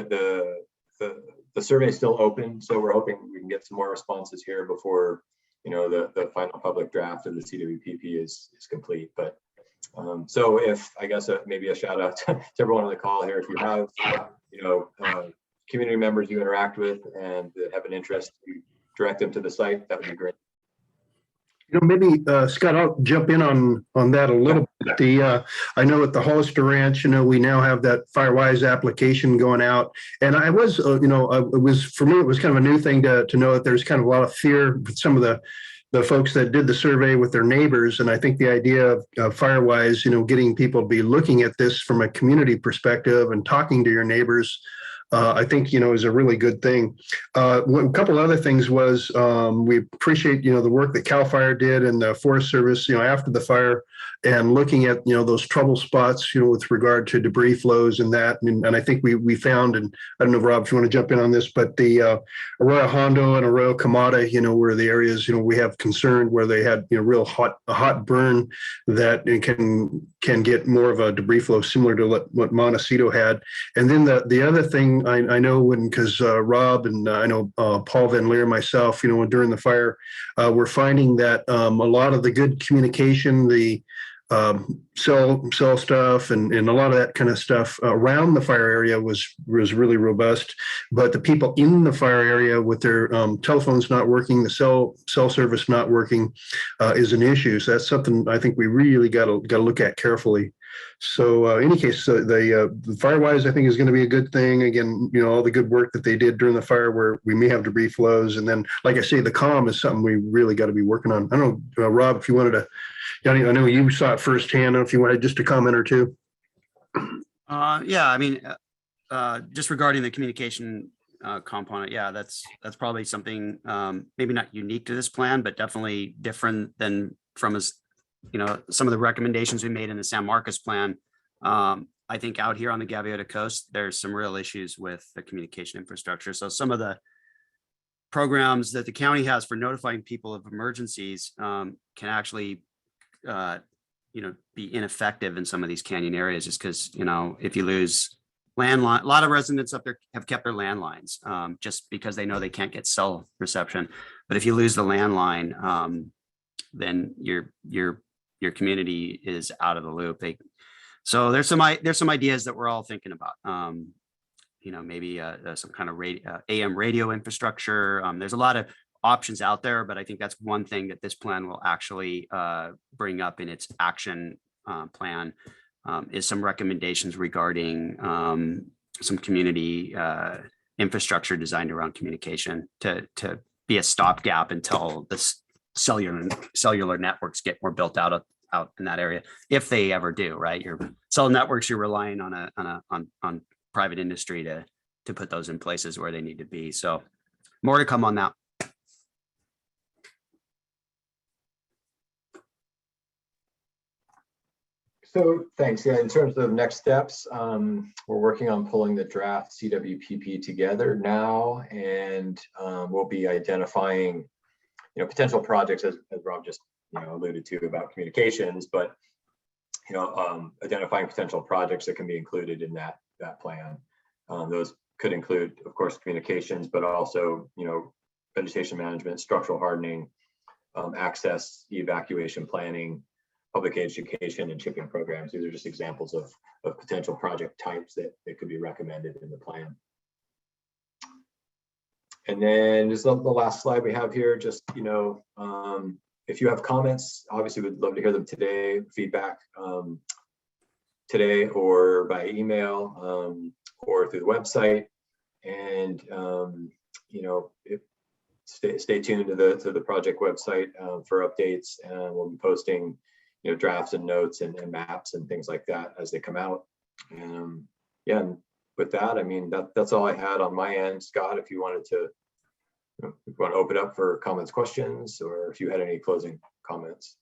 the survey is still open, so we're hoping we can get some more responses here before the final public draft of the CWPP is complete. But so if I guess maybe a shout out to everyone on the call here, if you have community members you interact with and that have an interest, you direct them to the site, that would be great. Maybe Scott, I'll jump in on that a little bit. I know at the Hollister Ranch, we now have that Firewise application going out, and I was, it was, for me, it was kind of a new thing to know that there's kind of a lot of fear with some of the folks that did the survey with their neighbors. And I think the idea of Firewise, getting people to be looking at this from a community perspective and talking to your neighbors, I think, is a really good thing. A couple other things was we appreciate, the work that CAL FIRE did and the Forest Service, after the fire, and looking at, those trouble spots, with regard to debris flows and that. And I think we found, and I don't know, Rob, if you want to jump in on this, but the Arroyo Hondo and Arroyo Camada, were the areas, we have concerned where they had, a hot burn that can get more of a debris flow similar to what Montecito had. And then the other thing I know, because Rob and I know Paul Van Leer, myself, during the fire, we're finding that a lot of the good communication, the cell stuff and a lot of that kind of stuff around the fire area was really robust. But the people in the fire area with their telephones not working, the cell service not working is an issue. So that's something I think we really got to look at carefully. So any case, the Firewise, I think, is going to be a good thing. Again, all the good work that they did during the fire where we may have debris flows. And then, like I say, the comm is something we really got to be working on. I don't know, Rob, if you wanted to, I know you saw it firsthand. I don't know if you wanted just a comment or two. Yeah, I mean, just regarding the communication component, yeah, that's probably something maybe not unique to this plan, but definitely different than from some of the recommendations we made in the San Marcos plan. I think out here on the Gaviota coast, there's some real issues with the communication infrastructure. So some of the programs that the county has for notifying people of emergencies can actually be ineffective in some of these canyon areas, just because, if you lose landline, a lot of residents up there have kept their landlines just because they know they can't get cell reception. But if you lose the landline, then your community is out of the loop. So there's some ideas that we're all thinking about. Maybe some kind of AM radio infrastructure. There's a lot of options out there, but I think that's one thing that this plan will actually bring up in its action plan is some recommendations regarding some community infrastructure designed around communication to be a stopgap until this cellular networks get more built out in that area, if they ever do. Right, your cell networks, you're relying on private industry to put those in places where they need to be. So more to come on that. So thanks. Yeah, in terms of next steps, we're working on pulling the draft CWPP together now, and we'll be identifying, potential projects as Rob just alluded to about communications, but identifying potential projects that can be included in that plan. Those could include, of course, communications, but also vegetation management, structural hardening, access, evacuation planning, public education, and chipping programs. These are just examples of potential project types that could be recommended in the plan. And then just the last slide we have here, just, if you have comments, obviously we'd love to hear them today, feedback today or by email or through the website. And, stay tuned to the project website for updates, and we'll be posting drafts and notes and maps and things like that as they come out. And and with that, I mean, that's all I had on my end. Scott, if you wanted to, if you want to open up for comments, questions, or if you had any closing comments.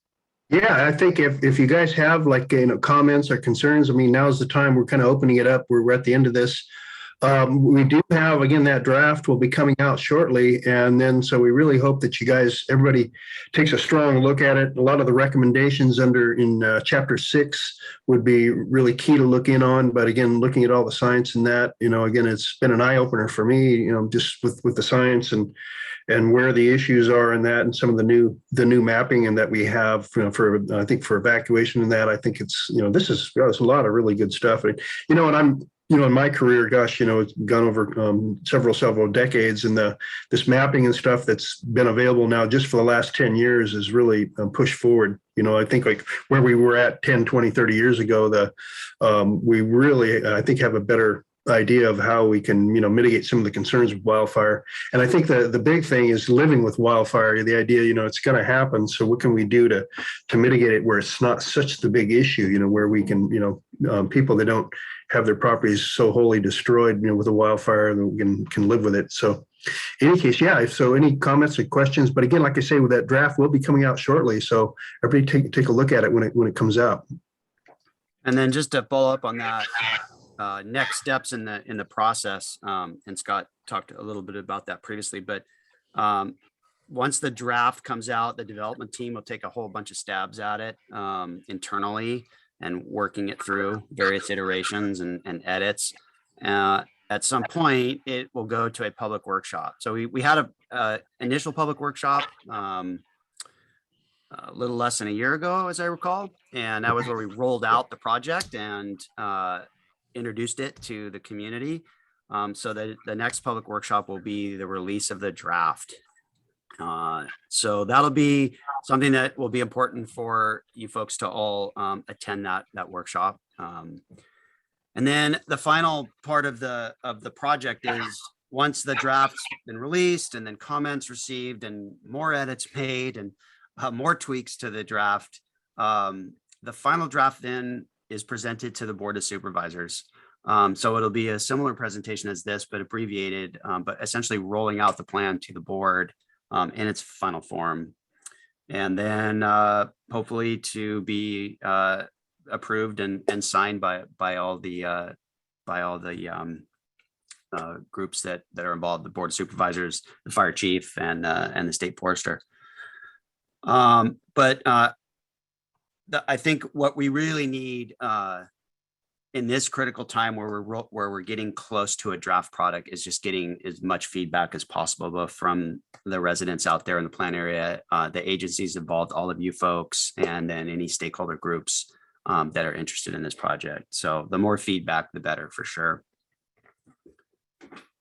Yeah, I think if you guys have comments or concerns, I mean, now's the time. We're kind of opening it up. We're at the end of this. We do have, again, that draft will be coming out shortly. And then, so we really hope that everybody takes a strong look at it. A lot of the recommendations in chapter 6 would be really key to look in on. But again, looking at all the science in that, again, it's been an eye opener for me, just with the science and where the issues are in that, and some of the new mapping and that we have for I think for evacuation and that. I think it's, this is a lot of really good stuff. And, and I'm, in my career, gosh, it's gone over several decades, and this mapping and stuff that's been available now just for the last 10 years is really pushed forward. I think where we were at 10, 20, 30 years ago, we really, I think, have a better idea of how we can, mitigate some of the concerns of wildfire. And I think the big thing is living with wildfire, the idea, it's going to happen. So what can we do to mitigate it where it's not such the big issue, where we can, people that don't have their properties so wholly destroyed, with a wildfire, that can live with it. So in any case, yeah. So any comments or questions, but again, like I say, with that draft will be coming out shortly. So everybody take a look at it when it comes out. And then just to follow up on that, next steps in the process, and Scott talked a little bit about that previously, but once the draft comes out, the development team will take a whole bunch of stabs at it internally and working it through various iterations and edits. At some point, it will go to a public workshop. So we had a initial public workshop a little less than a year ago, as I recall, and that was where we rolled out the project and introduced it to the community. So the next public workshop will be the release of the draft. So that'll be something that will be important for you folks to all attend that workshop. And then the final part of the project is once the draft's been released and then comments received and more edits made and more tweaks to the draft, the final draft then is presented to the Board of Supervisors. So it'll be a similar presentation as this, but abbreviated, but essentially rolling out the plan to the board in its final form. And then hopefully to be approved and signed by all the groups that are involved, the Board of Supervisors, the fire chief, and the state forester. I think what we really need in this critical time where we're getting close to a draft product is just getting as much feedback as possible, both from the residents out there in the plan area, the agencies involved, all of you folks, and then any stakeholder groups that are interested in this project. So the more feedback, the better, for sure.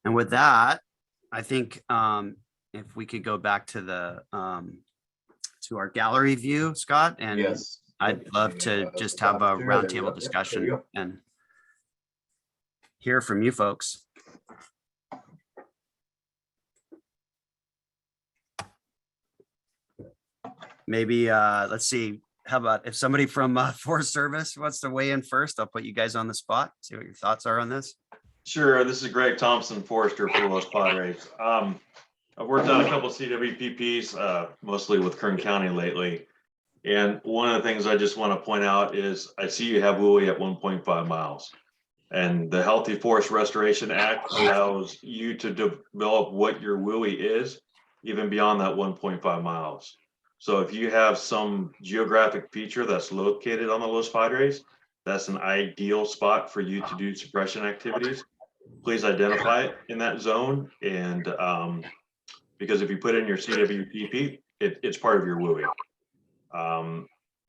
And with that, I think if we could go back to the to our gallery view, Scott, and Yes. I'd love to just have a roundtable discussion and hear from you folks. Maybe, let's see, how about if somebody from Forest Service wants to weigh in first, I'll put you guys on the spot, see what your thoughts are on this. Sure. This is Greg Thompson, Forester for Los Padres. I've worked on a couple of CWPPs, mostly with Kern County lately. And one of the things I just want to point out is I see you have WUI at 1.5 miles. And the Healthy Forest Restoration Act allows you to develop what your WUI is, even beyond that 1.5 miles. So if you have some geographic feature that's located on the Los Padres, that's an ideal spot for you to do suppression activities. Please identify it in that zone. And because if you put in your CWPP, it's part of your WUI.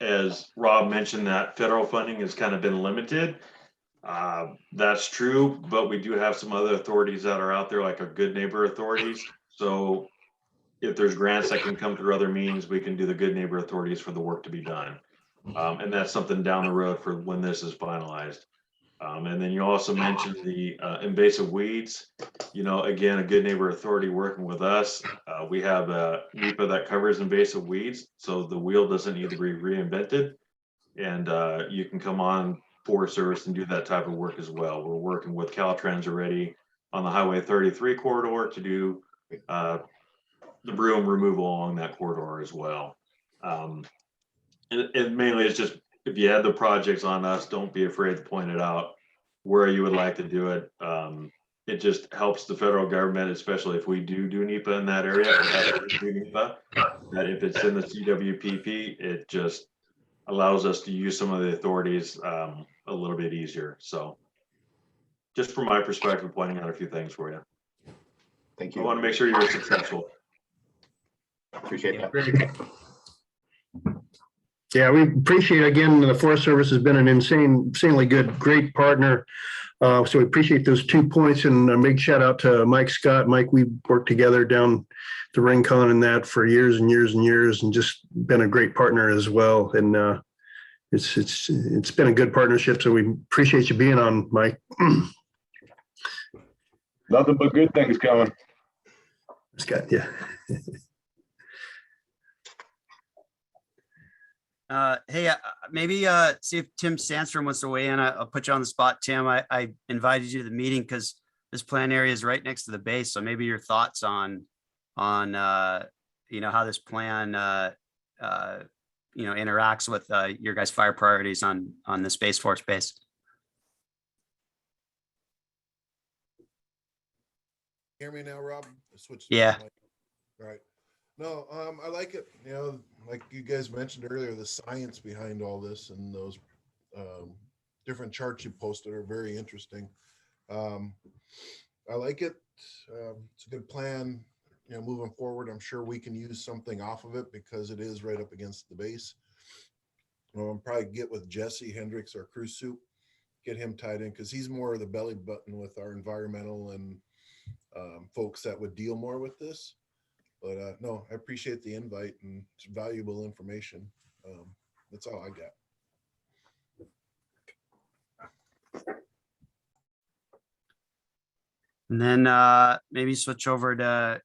As Rob mentioned, that federal funding has kind of been limited. That's true, but we do have some other authorities that are out there, like our Good Neighbor authorities. So if there's grants that can come through other means, we can do the Good Neighbor authorities for the work to be done. And that's something down the road for when this is finalized. And then you also mentioned the invasive weeds. You know, again, a Good Neighbor authority working with us. We have a NEPA that covers invasive weeds, so the wheel doesn't need to be reinvented. And you can come on Forest Service and do that type of work as well. We're working with Caltrans already on the Highway 33 corridor to do the broom removal along that corridor as well. And mainly it's just, if you have the projects on us, don't be afraid to point it out where you would like to do it. It just helps the federal government, especially if we do NEPA in that area, or have to do NEPA, that if it's in the CWPP, it just allows us to use some of the authorities a little bit easier. So just from my perspective, pointing out a few things for you. Thank I you. want to make sure you're successful. Appreciate that. Great. Yeah, we appreciate, again, the Forest Service has been an insanely good, great partner. So we appreciate those 2 points, and a big shout out to Mike Scott. Mike, we worked together down the Rincon and that for years and years and years, and just been a great partner as well. And it's been a good partnership. So we appreciate you being on, Mike. Nothing but good things coming. Scott, yeah. Hey, maybe see if Tim Sandstrom wants to weigh in. I'll put you on the spot, Tim. I invited you to the meeting because this plan area is right next to the base. So maybe your thoughts on you know, how this plan you know, interacts with your guys' fire priorities on the Space Force base. Hear me now, Rob? Switch. Yeah. Right. No, I like it. You know, like you guys mentioned earlier, the science behind all this and those different charts you posted are very interesting. I like it. It's a good plan. You know, moving forward, I'm sure we can use something off of it because it is right up against the base. I'll probably get with Jesse Hendricks, our crew soup, get him tied in because he's more of the belly button with our environmental and folks that would deal more with this. But no, I appreciate the invite and it's valuable information. That's all I got. And then maybe switch over to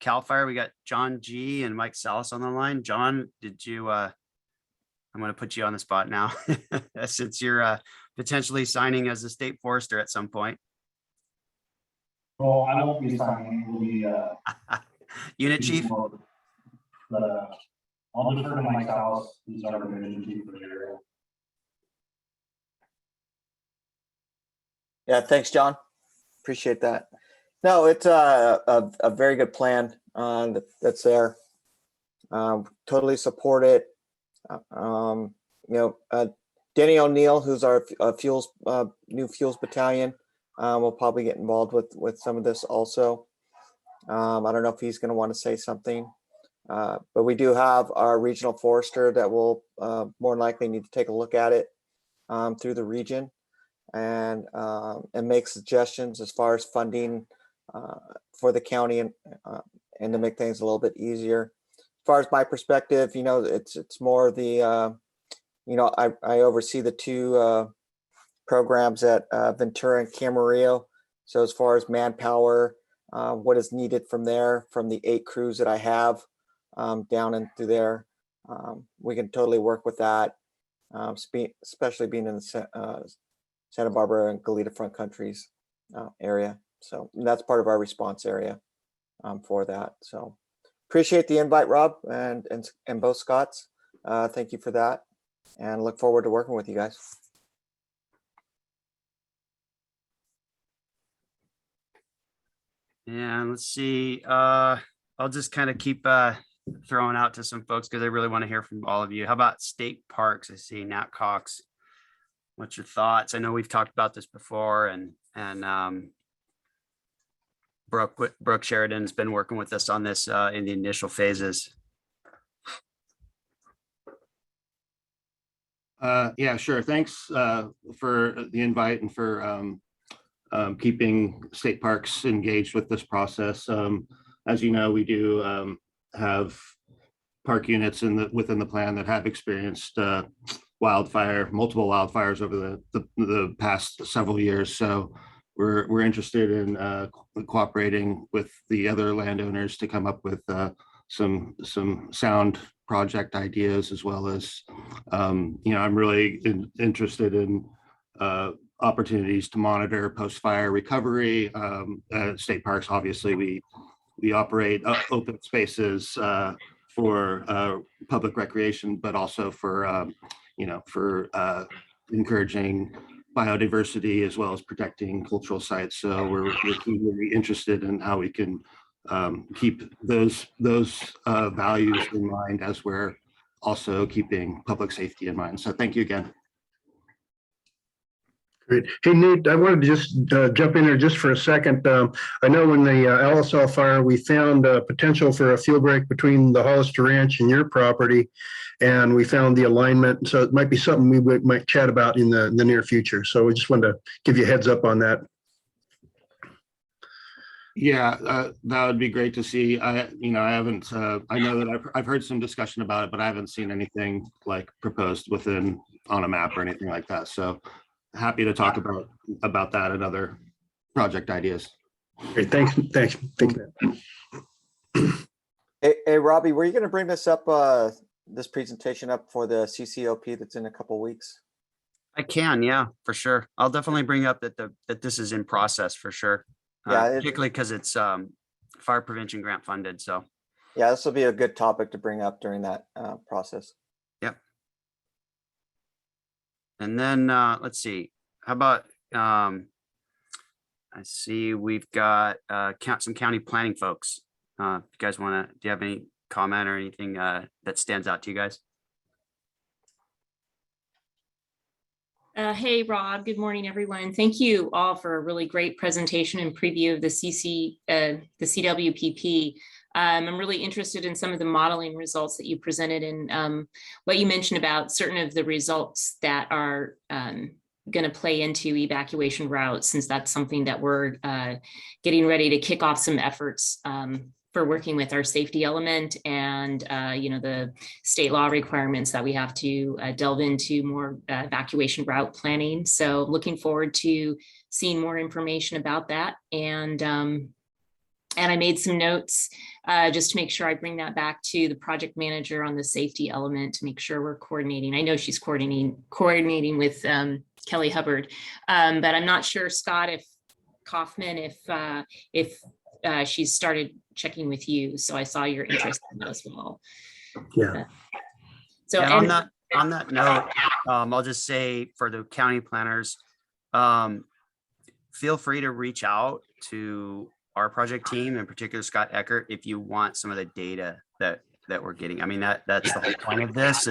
CAL FIRE. We got John G and Mike Salas on the line. John, did you, I'm going to put you on the spot now since you're potentially signing as a state forester at some point. Well, I won't be signing, it will be, Unit chief? But, I'll defer to Mike Salas, who's our division chief for the area. Yeah, thanks, John. Appreciate that. No, it's a very good plan that's there. Totally support it. Danny O'Neill, who's our fuels new fuels battalion, will probably get involved with some of this also. I don't know if he's going to want to say something, but we do have our regional forester that will more than likely need to take a look at it through the region and make suggestions as far as funding for the county and to make things a little bit easier. As far as my perspective, it's more the I oversee the two programs at Ventura and Camarillo. So as far as manpower, what is needed from there, from the 8 crews that I have down and through there, we can totally work with that, especially being in the Santa Barbara and Goleta Front Countries area. So that's part of our response area for that. So appreciate the invite, Rob, and both Scotts. Thank you for that, and look forward to working with you guys. Yeah, let's see. I'll just kind of keep throwing out to some folks because I really want to hear from all of you. How about state parks? I see Nat Cox. What's your thoughts? I know we've talked about this before, and Brooke Sheridan's been working with us on this in the initial phases. Yeah, sure. Thanks for the invite and for keeping state parks engaged with this process. As you know, we do have park units within the plan that have experienced multiple wildfires over the past several years. So we're interested in cooperating with the other landowners to come up with some sound project ideas, as well as I'm really interested in opportunities to monitor post-fire recovery. State parks, obviously, we operate open spaces for public recreation, but also for encouraging biodiversity as well as protecting cultural sites. So we're really interested in how we can keep those values in mind as we're also keeping public safety in mind. So thank you again. Great. Hey, Nate, I wanted to just jump in there just for a second. I know in the Alisal fire, we found potential for a fuel break between the Hollister Ranch and your property, and we found the alignment. So it might be something we might chat about in the near future. So we just wanted to give you a heads up on that. Yeah, that would be great to see. I haven't. I know that I've heard some discussion about it, but I haven't seen anything like proposed on a map or anything like that. So happy to talk about that and other project ideas. Great, thanks. Hey, Robbie, were you going to bring this up, this presentation up for the CCOP that's in a couple of weeks? I can, yeah, for sure. I'll definitely bring up that this is in process for sure. Yeah, particularly because it's fire prevention grant funded. So yeah, this will be a good topic to bring up during that process. Yep. And then let's see. How about I see we've got some county planning folks. If you guys want to, do you have any comment or anything that stands out to you guys? Hey, Rob. Good morning, everyone. Thank you all for a really great presentation and preview of the CWPP. I'm really interested in some of the modeling results that you presented and what you mentioned about certain of the results that are going to play into evacuation routes, since that's something that we're getting ready to kick off some efforts for working with our safety element and, the state law requirements that we have to delve into more evacuation route planning. So looking forward to seeing more information about that. And I made some notes just to make sure I bring that back to the project manager on the safety element to make sure we're coordinating. I know she's coordinating with Kelly Hubbard, but I'm not sure, Scott, if Kaufman, if she's started checking with you. So I saw your interest in that as well. Yeah. So And on that note, I'll just say for the county planners, feel free to reach out to our project team, in particular Scott Eckert, if you want some of the data that we're getting. I mean, that's the whole point of this.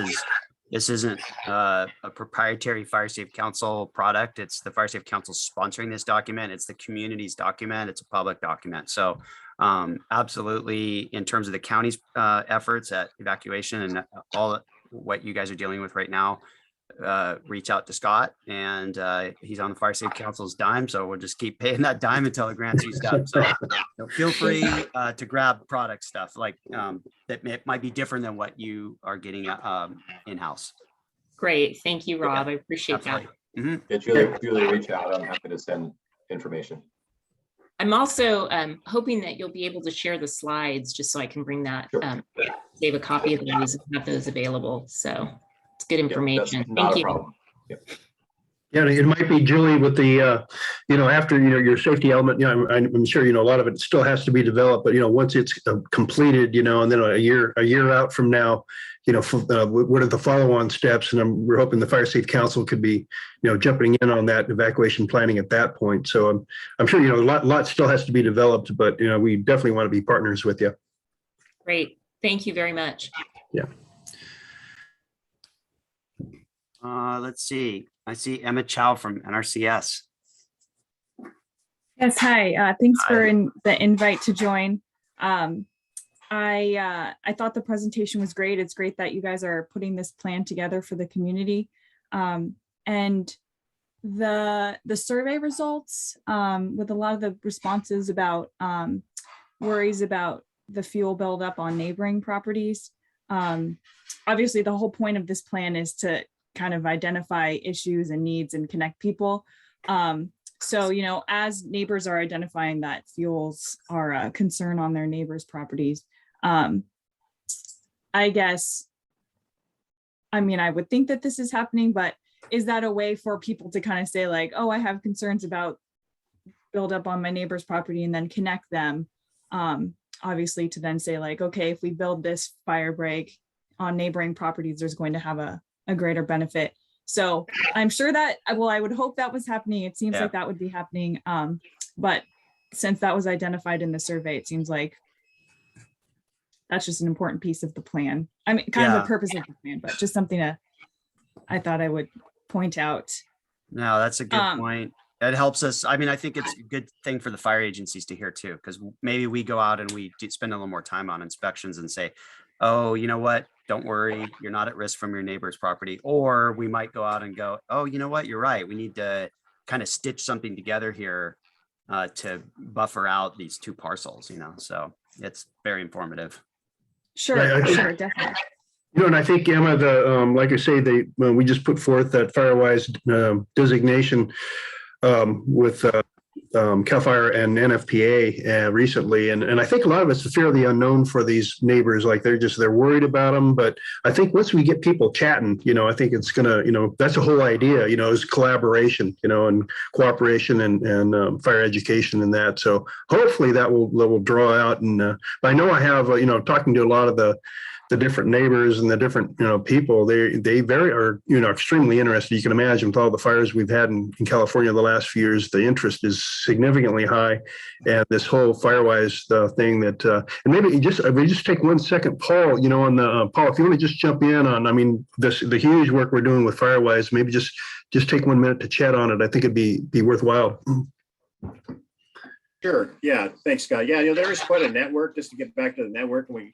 This isn't a proprietary Fire Safe Council product. It's the Fire Safe Council sponsoring this document. It's the community's document. It's a public document. So absolutely, in terms of the county's efforts at evacuation and all what you guys are dealing with right now, reach out to Scott, and he's on the Fire Safe Council's dime. So we'll just keep paying that dime until the grant's used up. So feel free to grab product stuff like that might be different than what you are getting in-house. great. Thank you, Rob. I appreciate that. Mhm. Yeah, Julie, reach out. I'm happy to send information. I'm also hoping that you'll be able to share the slides just so I can bring that, Sure. save a copy of those and have those available. So it's good information. That's not Thank a you. problem. Yep. Yeah, it might be, Julie, with the, after, your safety element, I'm sure, a lot of it still has to be developed, but, once it's completed, and then a year out from now, what are the follow-on steps? And we're hoping the Fire Safe Council could be, jumping in on that evacuation planning at that point. So I'm sure, a lot still has to be developed, but, we definitely want to be partners with you. Great. Thank you very much. Yeah. Let's see. I see Emma Chow from NRCS. Yes, hi. Thanks Hi. for the invite to join. I thought the presentation was great. It's great that you guys are putting this plan together for the community. And the survey results with a lot of the responses about worries about the fuel buildup on neighboring properties. Obviously, the whole point of this plan is to kind of identify issues and needs and connect people. So, as neighbors are identifying that fuels are a concern on their neighbors' properties, I guess, I would think that this is happening, but is that a way for people to kind of say like, oh, I have concerns about buildup on my neighbor's property, and then connect them, obviously, to then say like, okay, if we build this fire break on neighboring properties, there's going to have a greater benefit. So I'm sure that, well, I would hope that was happening. It seems like that would be happening. But since that was identified in the survey, it seems like that's just an important piece of the plan. Kind of the purpose of the plan, but just something I thought I would point out. No, that's a good point. It helps us. I think it's a good thing for the fire agencies to hear too, because maybe we go out and we spend a little more time on inspections and say, oh, you know what? Don't worry, you're not at risk from your neighbor's property. Or we might go out and go, oh, you know what? You're right. We need to kind of stitch something together here to buffer out these two parcels, So it's very informative. Sure, Yeah, sure, definitely. And I think, Emma, like I say, we just put forth that Firewise designation with CAL FIRE and NFPA recently, and I think a lot of it's fairly unknown for these neighbors. Like they're worried about them, but I think once we get people chatting, I think it's gonna, that's the whole idea, is collaboration, and cooperation and fire education and that. So hopefully that will draw out. And but I know I have, talking to a lot of the different neighbors and the different, people, they are, extremely interested. You can imagine with all the fires we've had in California the last few years, the interest is significantly high. And this whole Firewise thing that, and maybe we just take 1 second, Paul, on the, Paul, if you want to just jump in on, the huge work we're doing with Firewise, maybe just take 1 minute to chat on it. I think it'd be worthwhile. Sure. Yeah. Thanks, Scott. Yeah. There is quite a network, just to get back to the network. And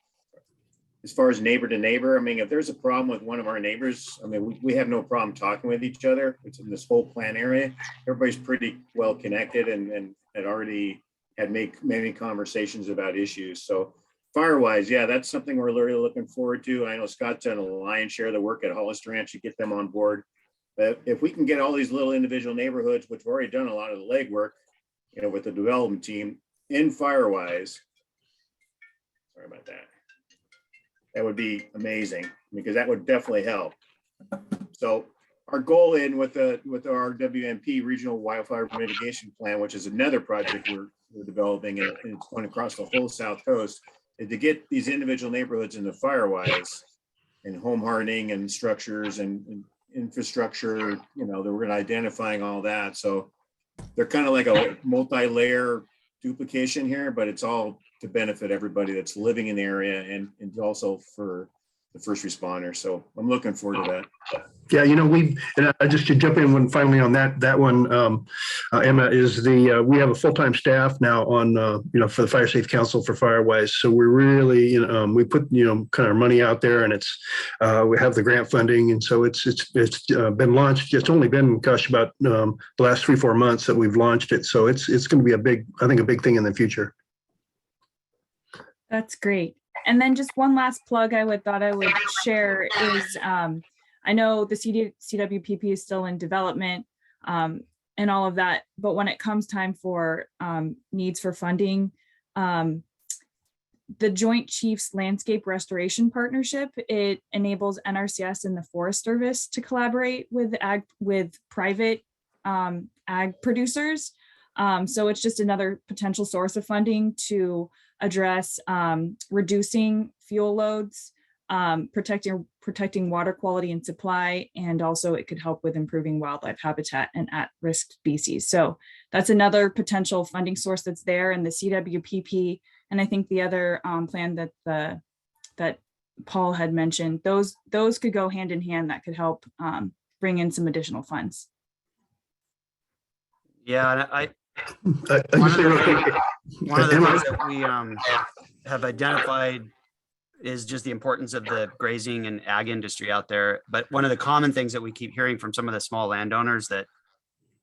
as far as neighbor to neighbor, if there's a problem with one of our neighbors, we have no problem talking with each other. It's in this whole plan area. Everybody's pretty well connected and had already had many conversations about issues. So Firewise, yeah, that's something we're really looking forward to. I know Scott's done a lion's share of the work at Hollis Ranch to get them on board. But if we can get all these little individual neighborhoods, which we've already done a lot of the legwork, you know, with the development team in Firewise, sorry about that. That would be amazing because that would definitely help. So our goal in with our WMP Regional Wildfire Mitigation Plan, which is another project we're developing, and it's going across the whole South Coast, is to get these individual neighborhoods into Firewise and home hardening and structures and infrastructure, you know, that we're identifying all that. So they're kind of like a multi-layer duplication here, but it's all to benefit everybody that's living in the area and also for the first responders. So I'm looking forward to that. Yeah, you know, and I just to jump in one finally on that one, Emma, is we have a full-time staff now on, you know, for the Fire Safe Council for Firewise. So we're really, you know, we put, you know, kind of our money out there, and it's, we have the grant funding. And so it's been launched. It's only been, gosh, about the last 3-4 months that we've launched it. So it's going to be I think a big thing in the future. That's great. And then just one last plug thought I would share is, I know the CWPP is still in development and all of that, but when it comes time for needs for funding, the Joint Chiefs Landscape Restoration Partnership, it enables NRCS and the Forest Service to collaborate with private ag producers. So it's just another potential source of funding to address reducing fuel loads, protecting water quality and supply, and also it could help with improving wildlife habitat and at-risk species. So that's another potential funding source that's there. And the CWPP, and I think the other plan that Paul had mentioned, those could go hand in hand. That could help bring in some additional funds. Yeah, and one of the things that we have identified is just the importance of the grazing and ag industry out there. But one of the common things that we keep hearing from some of the small landowners that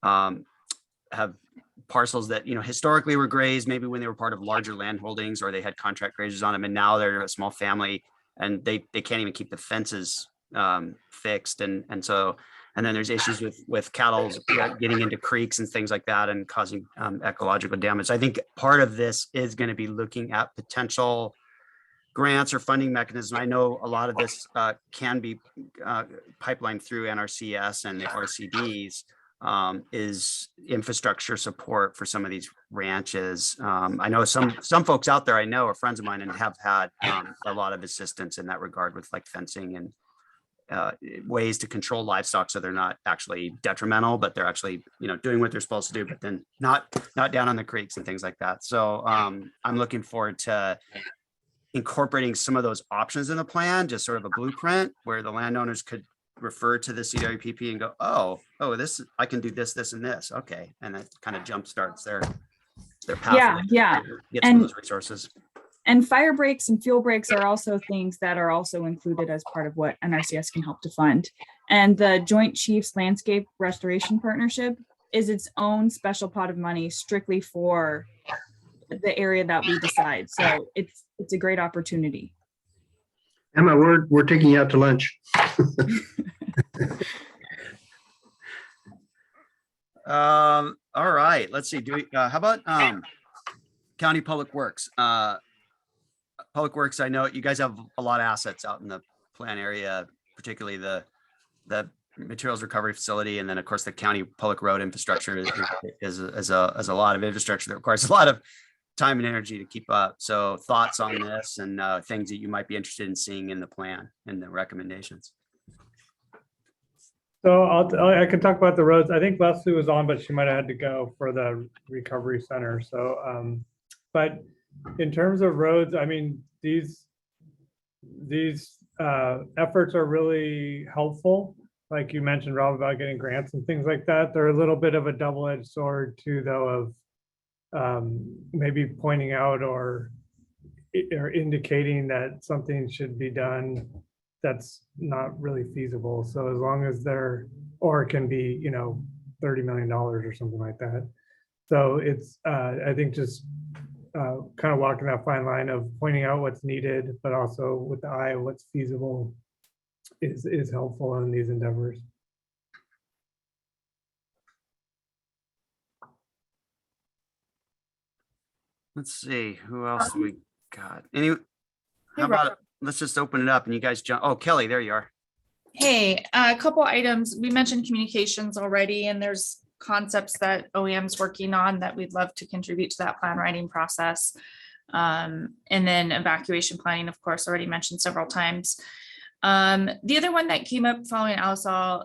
have parcels that, you know, historically were grazed, maybe when they were part of larger land holdings or they had contract grazers on them, and now they're a small family and they can't even keep the fences fixed. And then there's issues with cattle getting into creeks and things like that and causing ecological damage. I think part of this is going to be looking at potential grants or funding mechanisms. I know a lot of this can be pipelined through NRCS and the RCDs, is infrastructure support for some of these ranches. I know some folks out there I know are friends of mine and have had a lot of assistance in that regard with like fencing and ways to control livestock so they're not actually detrimental, but they're actually, you know, doing what they're supposed to do, but then not down on the creeks and things like that. So I'm looking forward to incorporating some of those options in the plan, just sort of a blueprint where the landowners could refer to the CWPP and go, oh, this, I can do this, this, and this. Okay. And that kind of jump starts their pathway. Yeah. Get some of those resources. And fire breaks and fuel breaks are also things that are also included as part of what NRCS can help to fund. And the Joint Chiefs Landscape Restoration Partnership is its own special pot of money strictly for the area that we decide. So it's a great opportunity. Emma, we're taking you out to lunch. All right, let's see. How about County Public Works? Public Works, I know you guys have a lot of assets out in the plan area, particularly the materials recovery facility, and then of course the county public road infrastructure is a lot of infrastructure that requires a lot of time and energy to keep up. So thoughts on this and things that you might be interested in seeing in the plan and the recommendations. So I can talk about the roads. I think Leslie was on, but she might have had to go for the recovery center. So, but in terms of roads, I mean, these efforts are really helpful. Like you mentioned, Rob, about getting grants and things like that. They're a little bit of a double-edged sword too, though, of maybe pointing out or indicating that something should be done that's not really feasible. So as long as or it can be, $30 million or something like that. So it's, I think just kind of walking that fine line of pointing out what's needed, but also with the eye of what's feasible is helpful in these endeavors. Let's see, who else do we got? Any, Hey, how about, let's just open it up and you guys jump. Oh, Kelly, there you are. Hey, a couple items. We mentioned communications already, and there's concepts that OEM's working on that we'd love to contribute to that plan writing process. And then evacuation planning, of course, already mentioned several times. The other one that came up following Alisal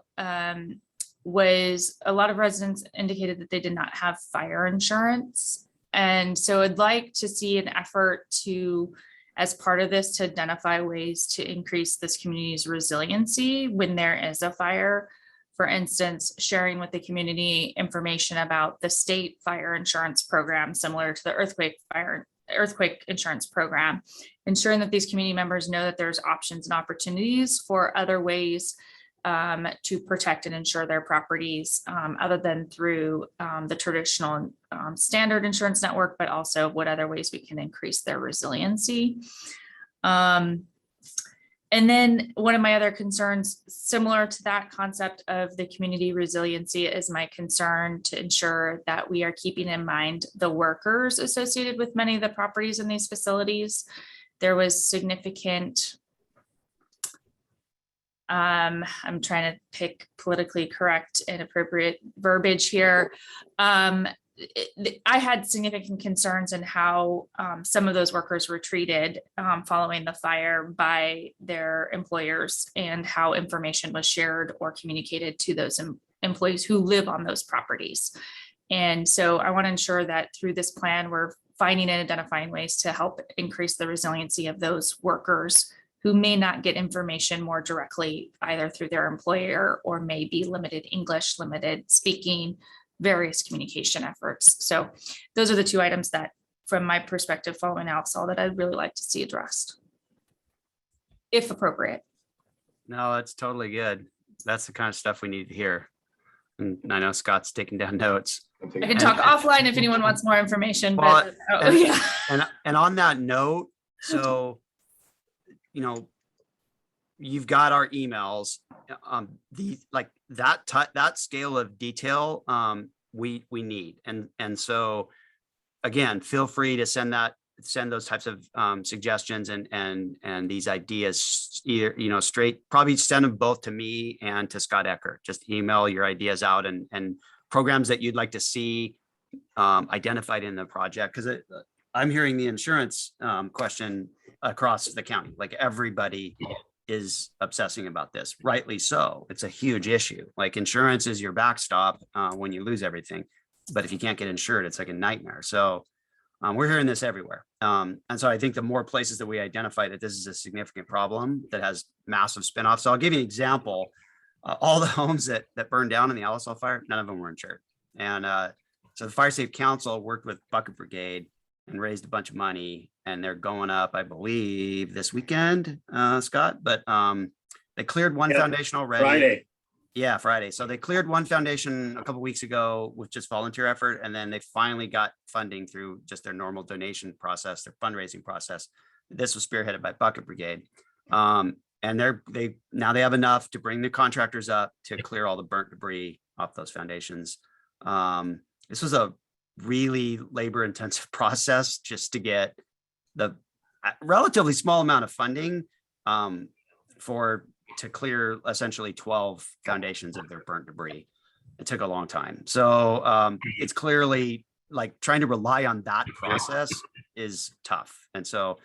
was a lot of residents indicated that they did not have fire insurance. And so I'd like to see an effort to, as part of this, to identify ways to increase this community's resiliency when there is a fire. For instance, sharing with the community information about the state fire insurance program, similar to the earthquake insurance program, ensuring that these community members know that there's options and opportunities for other ways to protect and insure their properties, other than through the traditional standard insurance network, but also what other ways we can increase their resiliency. And then one of my other concerns, similar to that concept of the community resiliency, is my concern to ensure that we are keeping in mind the workers associated with many of the properties in these facilities. There was significant, I'm trying to pick politically correct and appropriate verbiage here. I had significant concerns in how some of those workers were treated following the fire by their employers, and how information was shared or communicated to those employees who live on those properties. And so I want to ensure that through this plan, we're finding and identifying ways to help increase the resiliency of those workers who may not get information more directly, either through their employer or may be limited English, limited speaking, various communication efforts. So those are the two items that, from my perspective, following Alisal, that I'd really like to see addressed, if appropriate. No, that's totally good. That's the kind of stuff we need to hear. And I know Scott's taking down notes. I can talk offline if anyone wants more information, Well, but yeah. And on that note, so, you know, you've got our emails, that scale of detail we need. And so again, feel free to send those types of suggestions and these ideas, either, you know, probably send them both to me and to Scott Eckert. Just email your ideas out and programs that you'd like to see identified in the project. Because I'm hearing the insurance question across the county, like everybody is obsessing about this, rightly so. It's a huge issue. Like, insurance is your backstop when you lose everything, but if you can't get insured, it's like a nightmare. So we're hearing this everywhere. And so I think the more places that we identify that this is a significant problem that has massive spinoffs. So I'll give you an example. All the homes that burned down in the Alisal fire, none of them were insured. And so the Fire Safe Council worked with Bucket Brigade and raised a bunch of money, and they're going up, I believe, this weekend, Scott, but they cleared one foundation already. Friday. Yeah, Friday. So they cleared one foundation a couple of weeks ago with just volunteer effort, and then they finally got funding through just their normal donation process, their fundraising process. This was spearheaded by Bucket Brigade. And now they have enough to bring the contractors up to clear all the burnt debris off those foundations. This was a really labor intensive process just to get the relatively small amount of funding to clear essentially 12 foundations of their burnt debris. It took a long time. So it's clearly like trying to rely on that process is tough. And so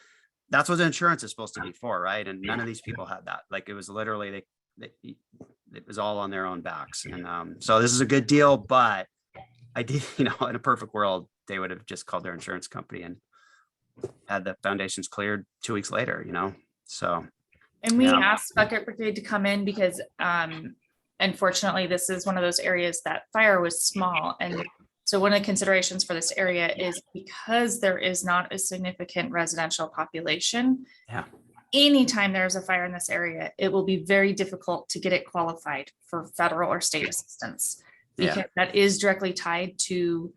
that's what insurance is supposed to be for, right? And none of these people had that. Like, it was literally, it was all on their own backs. And so this is a good deal, but I did, in a perfect world, they would have just called their insurance company and had the foundations cleared 2 weeks later, so. And we asked Bucket Brigade to come in because unfortunately, this is one of those areas that fire was small. And so one of the considerations for this area is because there is not a significant residential population. Yeah. Anytime there's a fire in this area, it will be very difficult to get it qualified for federal or state assistance, because that is directly tied to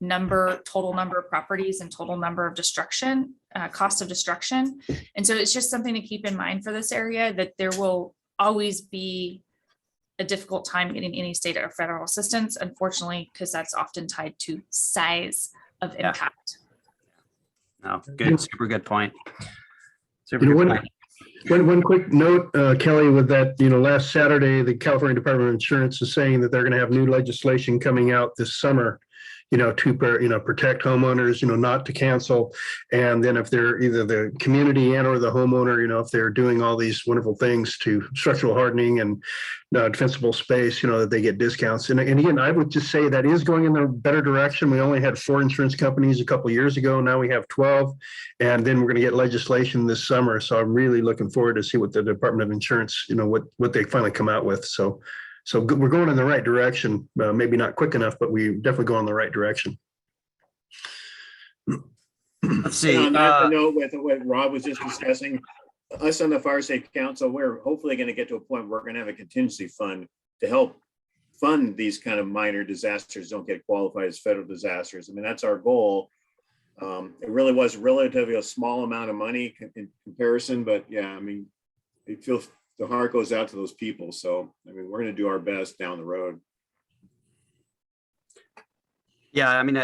total number of properties and total number of destruction, cost of destruction. And so it's just something to keep in mind for this area, that there will always be a difficult time getting any state or federal assistance, unfortunately, because that's often tied to size of Yeah. impact. No, good, super good point. Super You know, good one- point. One quick note, Kelly, with that, last Saturday, the California Department of Insurance is saying that they're going to have new legislation coming out this summer, to protect homeowners, not to cancel. And then if they're either the community and or the homeowner, if they're doing all these wonderful things to structural hardening and defensible space, that they get discounts. And again, I would just say that is going in the better direction. We only had 4 insurance companies a couple of years ago. Now we have 12. And then we're going to get legislation this summer. So I'm really looking forward to see what the Department of Insurance, what they finally come out with. So we're going in the right direction. Maybe not quick enough, but we definitely go in the right direction. Let's see. And on that note, with what Rob was just discussing, us on the Fire Safe Council, we're hopefully going to get to a point where we're going to have a contingency fund to help fund these kind of minor disasters don't get qualified as federal disasters. I mean, that's our goal. It really was relatively a small amount of money in comparison, but yeah, I mean, it feels the heart goes out to those people. So, I mean, we're going to do our best down the road. Yeah, I mean,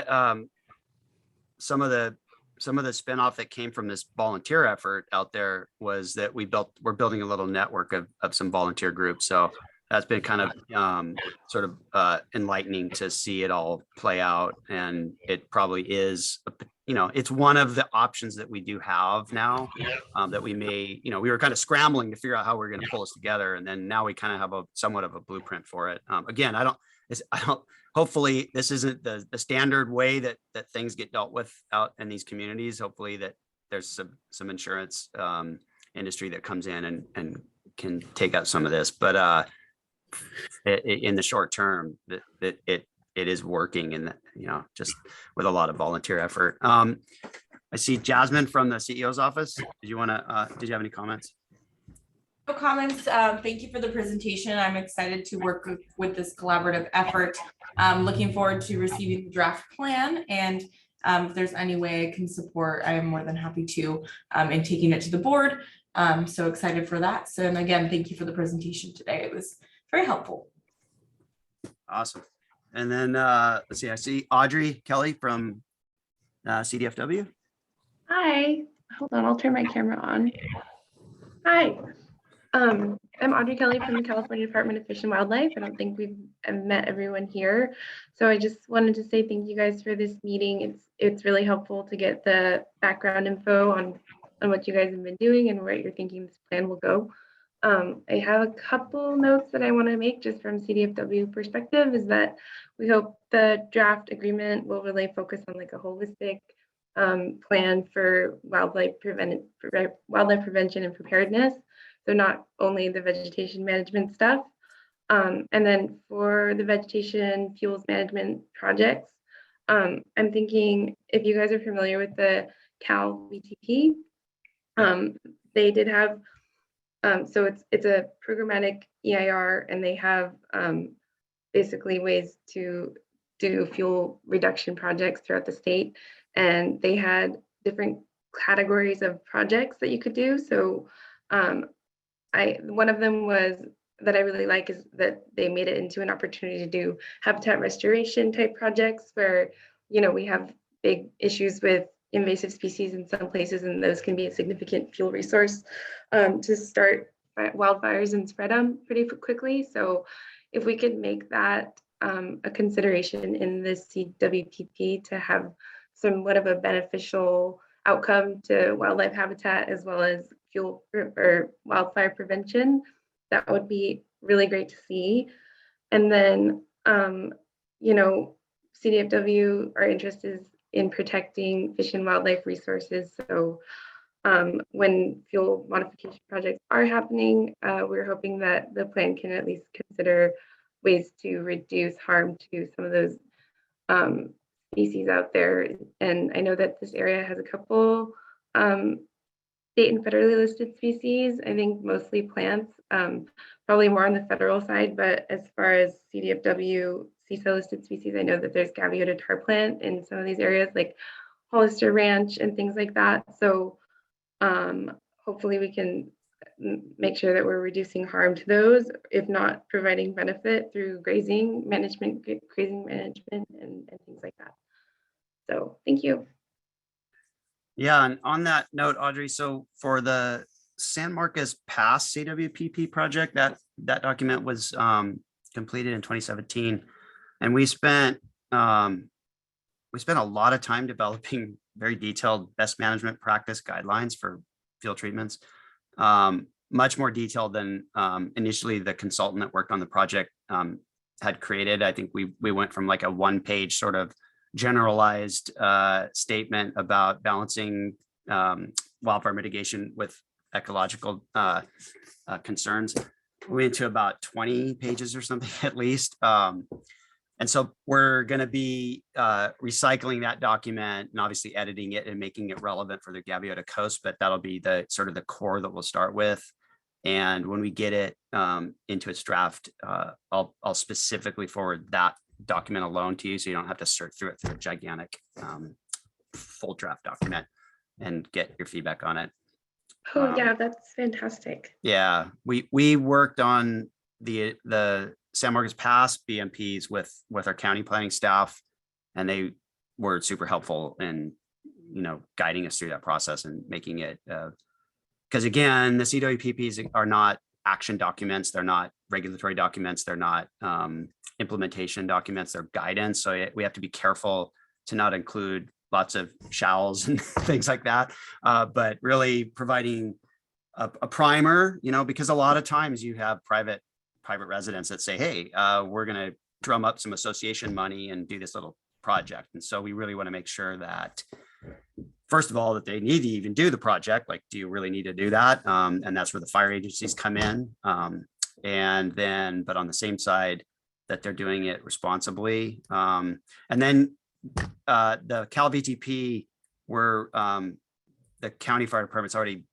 some of the spinoff that came from this volunteer effort out there was that we're building a little network of some volunteer groups. So that's been kind of sort of enlightening to see it all play out. And it probably is, it's one of the options that we do have now, that we may, we were kind of scrambling to figure out how we're going to pull this together. And then now we kind of have somewhat of a blueprint for it. Again, hopefully this isn't the standard way that things get dealt with out in these communities. Hopefully that there's some insurance industry that comes in and can take out some of this. But in the short term, it is working, and just with a lot of volunteer effort. I see Jasmine from the CEO's office. Did you have any comments? No comments. Thank you for the presentation. I'm excited to work with this collaborative effort. Looking forward to receiving the draft plan, and if there's any way I can support, I am more than happy to in taking it to the board. So excited for that. So, and again, thank you for the presentation today. It was very helpful. Awesome. And then let's see, I see Audrey Kelly from CDFW. Hi, hold on, I'll turn my camera on. Hi, I'm Audrey Kelly from the California Department of Fish and Wildlife. I don't think I've met everyone here. So I just wanted to say thank you guys for this meeting. It's really helpful to get the background info on what you guys have been doing and where you're thinking this plan will go. I have a couple notes that I want to make just from CDFW perspective, is that we hope the draft agreement will really focus on like a holistic plan for wildlife prevention and preparedness. So not only the vegetation management stuff, and then for the vegetation fuels management projects, I'm thinking if you guys are familiar with the Cal VTP, they did have, so it's a programmatic EIR, and they have basically ways to do fuel reduction projects throughout the state. And they had different categories of projects that you could do. So one of them was that I really like is that they made it into an opportunity to do habitat restoration type projects where, we have big issues with invasive species in some places, and those can be a significant fuel resource to start wildfires and spread them pretty quickly. So if we could make that a consideration in this CWPP to have somewhat of a beneficial outcome to wildlife habitat as well as fuel or wildfire prevention, that would be really great to see. And then, CDFW, our interest is in protecting fish and wildlife resources. So when fuel modification projects are happening, we're hoping that the plan can at least consider ways to reduce harm to some of those species out there. And I know that this area has a couple state and federally listed species, I think mostly plants, probably more on the federal side, but as far as CDFW CSO listed species. I know that there's Gaviota tar plant in some of these areas like Hollister Ranch and things like that. So hopefully we can make sure that we're reducing harm to those, if not providing benefit through grazing management and things like that. So thank you. Yeah, and on that note, Audrey, so for the San Marcos Pass CWPP project, that document was completed in 2017, and we spent a lot of time developing very detailed best management practice guidelines for field treatments, much more detailed than initially the consultant that worked on the project had created. I think we went from like a one-page sort of generalized statement about balancing wildfire mitigation with ecological concerns. We went to about 20 pages or something at least. And so we're going to be recycling that document and obviously editing it and making it relevant for the Gaviota Coast, but that'll be the sort of the core that we'll start with. And when we get it into its draft, I'll specifically forward that document alone to you, so you don't have to search through it through a gigantic full draft document and get your feedback on it. Oh yeah, that's fantastic. Yeah, we worked on the San Marcos Pass BMPs with our county planning staff, and they were super helpful in guiding us through that process and making it because again, the CWPPs are not action documents, they're not regulatory documents, they're not implementation documents, they're guidance. So we have to be careful to not include lots of shalls and things like that, but really providing a primer, because a lot of times you have private residents that say, hey, we're going to drum up some association money and do this little project. And so we really want to make sure that, first of all, that they need to even do the project. Like, do you really need to do that? And that's where the fire agencies come in. And then, but on the same side, that they're doing it responsibly. And then the Cal VTP, where the county fire department's already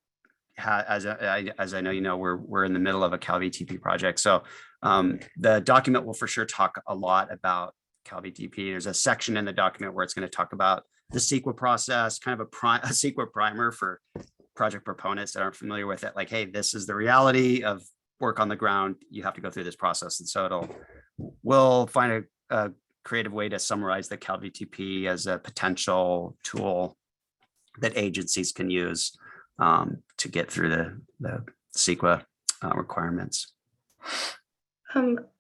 as I know, we're in the middle of a Cal VTP project. So the document will for sure talk a lot about Cal VTP. There's a section in the document where it's going to talk about the CEQA process, kind of a CEQA primer for project proponents that aren't familiar with it. Like, hey, this is the reality of work on the ground. You have to go through this process. And so we'll find a creative way to summarize the Cal VTP as a potential tool that agencies can use to get through the CEQA requirements.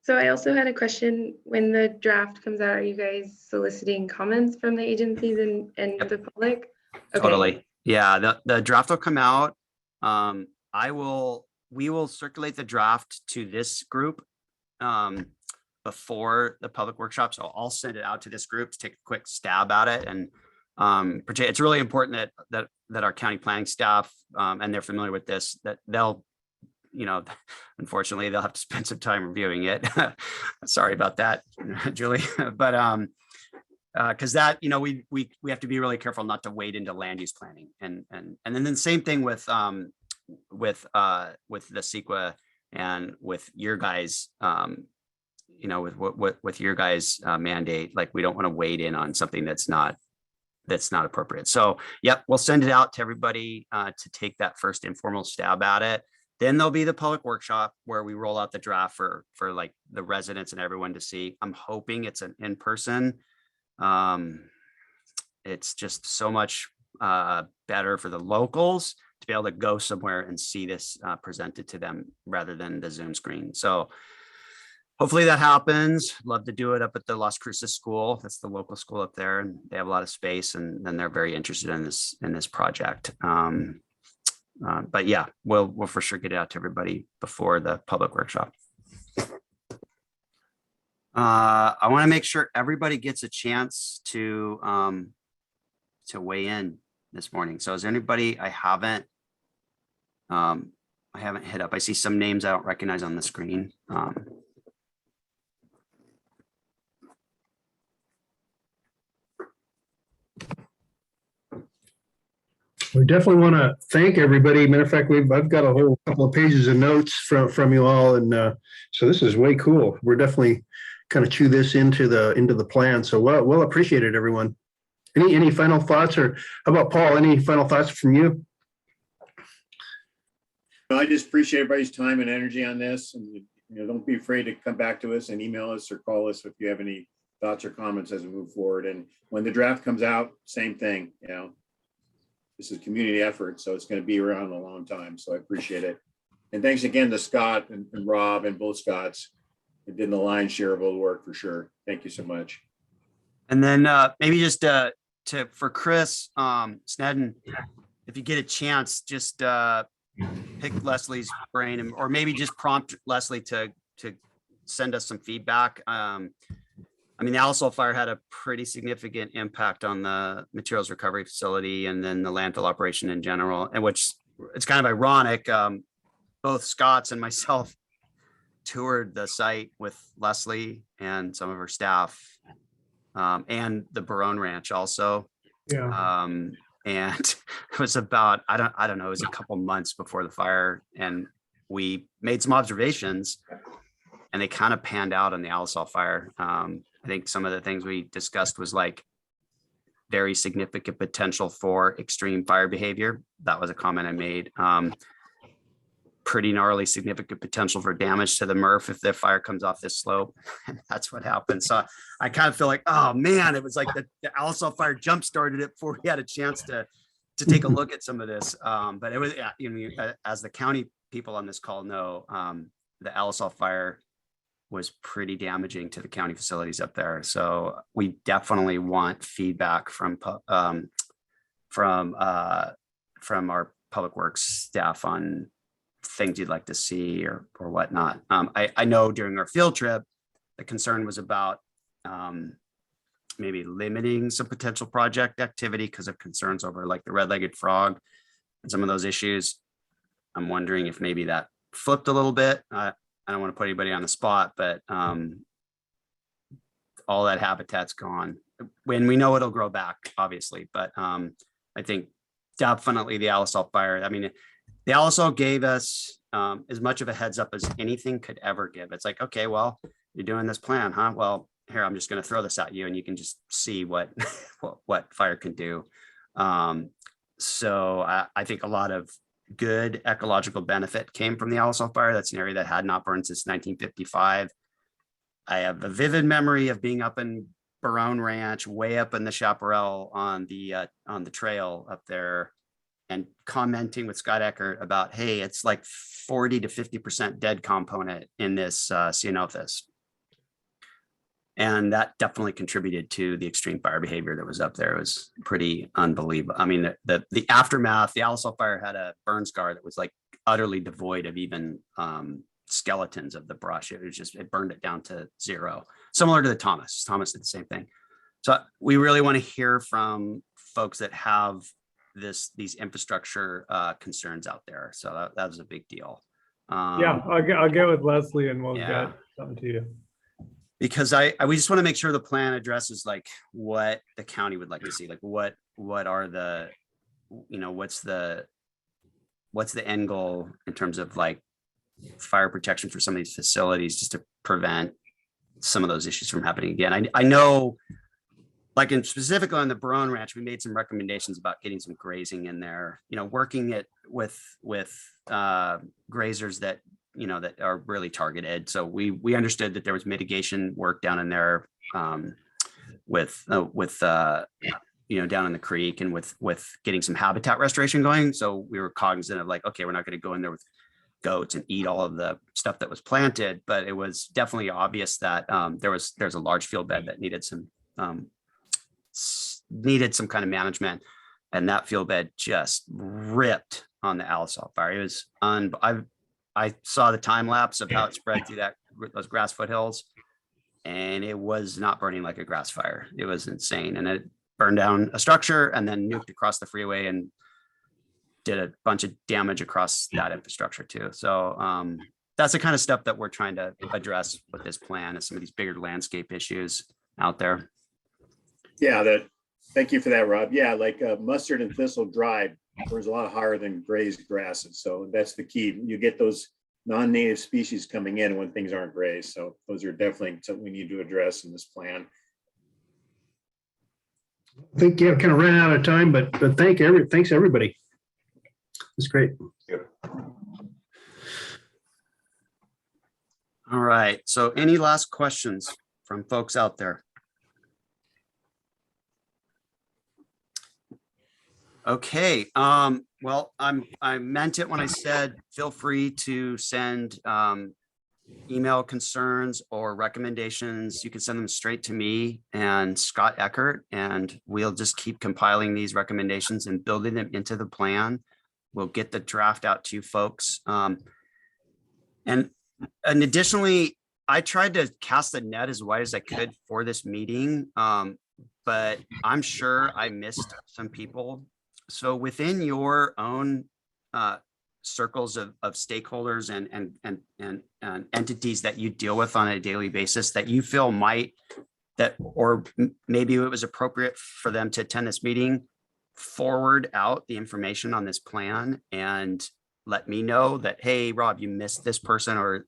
So I also had a question. When the draft comes out, are you guys soliciting comments from the agencies and Yep. the public? Okay. Totally. Yeah, the draft will come out. We will circulate the draft to this group before the public workshop. So I'll send it out to this group to take a quick stab at it. And it's really important that our county planning staff, and they're familiar with this, that they'll, unfortunately, they'll have to spend some time reviewing it. Sorry about that, Julie. But because that, we have to be really careful not to wade into land use planning, and then the same thing with the CEQA and with your guys, with your guys' mandate. Like, we don't want to wade in on something that's not appropriate. So, yep, we'll send it out to everybody to take that first informal stab at it. Then there'll be the public workshop where we roll out the draft for like the residents and everyone to see. I'm hoping it's an in-person. It's just so much better for the locals to be able to go somewhere and see this presented to them rather than the Zoom screen. So hopefully that happens. Love to do it up at the Las Cruces School. That's the local school up there, and they have a lot of space, and then they're very interested in this project. But yeah, we'll for sure get it out to everybody before the public workshop. I want to make sure everybody gets a chance to weigh in this morning. So is there anybody I haven't hit up? I see some names I don't recognize on the screen. We definitely want to thank everybody. Matter of fact, I've got a whole couple of pages of notes from you all, and so this is way cool. We're definitely kind of chew this into the plan. So well appreciated, everyone. Any final thoughts, or how about Paul? Any final thoughts from you? I just appreciate everybody's time and energy on this, and don't be afraid to come back to us and email us or call us if you have any thoughts or comments as we move forward. And when the draft comes out, same thing. This is a community effort, so it's going to be around a long time. So I appreciate it. And thanks again to Scott and Rob and both Scotts. They did the lion's share of all the work for sure. Thank you so much. And then maybe just for Chris Snedden, if you get a chance, just pick Leslie's brain, or maybe just prompt Leslie to send us some feedback. I mean, the Alisal fire had a pretty significant impact on the materials recovery facility and then the landfill operation in general, and which it's kind of ironic. Both Scotts and myself toured the site with Leslie and some of her staff, and the Barone Ranch also. Yeah. And it was about, I don't know, it was a couple months before the fire, and we made some observations and they kind of panned out on the Alisal fire. I think some of the things we discussed was like very significant potential for extreme fire behavior. That was a comment I made. Pretty gnarly, significant potential for damage to the MRF if the fire comes off this slope. And that's what happened. So I kind of feel like, oh man, it was like the Alisal fire jump started it before we had a chance to take a look at some of this. But it was, as the county people on this call know, the Alisal fire was pretty damaging to the county facilities up there. So we definitely want feedback from our public works staff on things you'd like to see or whatnot. I know during our field trip, the concern was about maybe limiting some potential project activity because of concerns over like the red-legged frog and some of those issues. I'm wondering if maybe that flipped a little bit. I don't want to put anybody on the spot, but all that habitat's gone. When we know it'll grow back, obviously, but I think definitely the Alisal fire. I mean, the Alisal gave us as much of a heads up as anything could ever give. It's like, okay, well, you're doing this plan, huh? Well, here, I'm just going to throw this at you and you can just see what what fire can do. So I think a lot of good ecological benefit came from the Alisal fire. That's an area that had not burned since 1955. I have a vivid memory of being up in Barone Ranch, way up in the chaparral on the trail up there, and commenting with Scott Eckert about, hey, it's like 40 to 50% dead component in this Ceanothus. And that definitely contributed to the extreme fire behavior that was up there. It was pretty unbelievable. I mean, the aftermath, the Alisal fire had a burn scar that was like utterly devoid of even skeletons of the brush. It was just, it burned it down to zero, similar to the Thomas. Thomas did the same thing. So we really want to hear from folks that have these infrastructure concerns out there. So that was a big deal. Yeah, I'll get with Leslie and we'll get something to you. Because we just want to make sure the plan addresses like what the county would like to see, like what are the, what's the end goal in terms of like fire protection for some of these facilities, just to prevent some of those issues from happening again. I know, like specifically on the Barone Ranch, we made some recommendations about getting some grazing in there, working it with grazers that that are really targeted. So we understood that there was mitigation work down in there with down in the creek and with getting some habitat restoration going. So we were cognizant of like, okay, we're not going to go in there with goats and eat all of the stuff that was planted, but it was definitely obvious that there's a large field bed that needed some kind of management, and that field bed just ripped on the Alisal fire. It was I saw the time lapse of how it spread through those grass foothills, and it was not burning like a grass fire. It was insane. And it burned down a structure and then nuked across the freeway and did a bunch of damage across that infrastructure too. So that's the kind of stuff that we're trying to address with this plan, is some of these bigger landscape issues out there. Yeah, thank you for that, Rob. Yeah, like mustard and thistle dried burns a lot higher than grazed grasses. So that's the key. You get those non-native species coming in when things aren't grazed. So those are definitely something we need to address in this plan. I think, yeah, kind of ran out of time, but thanks everybody. It's great. All right. So any last questions from folks out there? Okay. Well, I meant it when I said feel free to send email concerns or recommendations. You can send them straight to me and Scott Eckert, and we'll just keep compiling these recommendations and building them into the plan. We'll get the draft out to you folks. And additionally, I tried to cast the net as wide as I could for this meeting, but I'm sure I missed some people. So within your own circles of stakeholders and entities that you deal with on a daily basis that you feel or maybe it was appropriate for them to attend this meeting, forward out the information on this plan and let me know that, hey, Rob, you missed this person, or,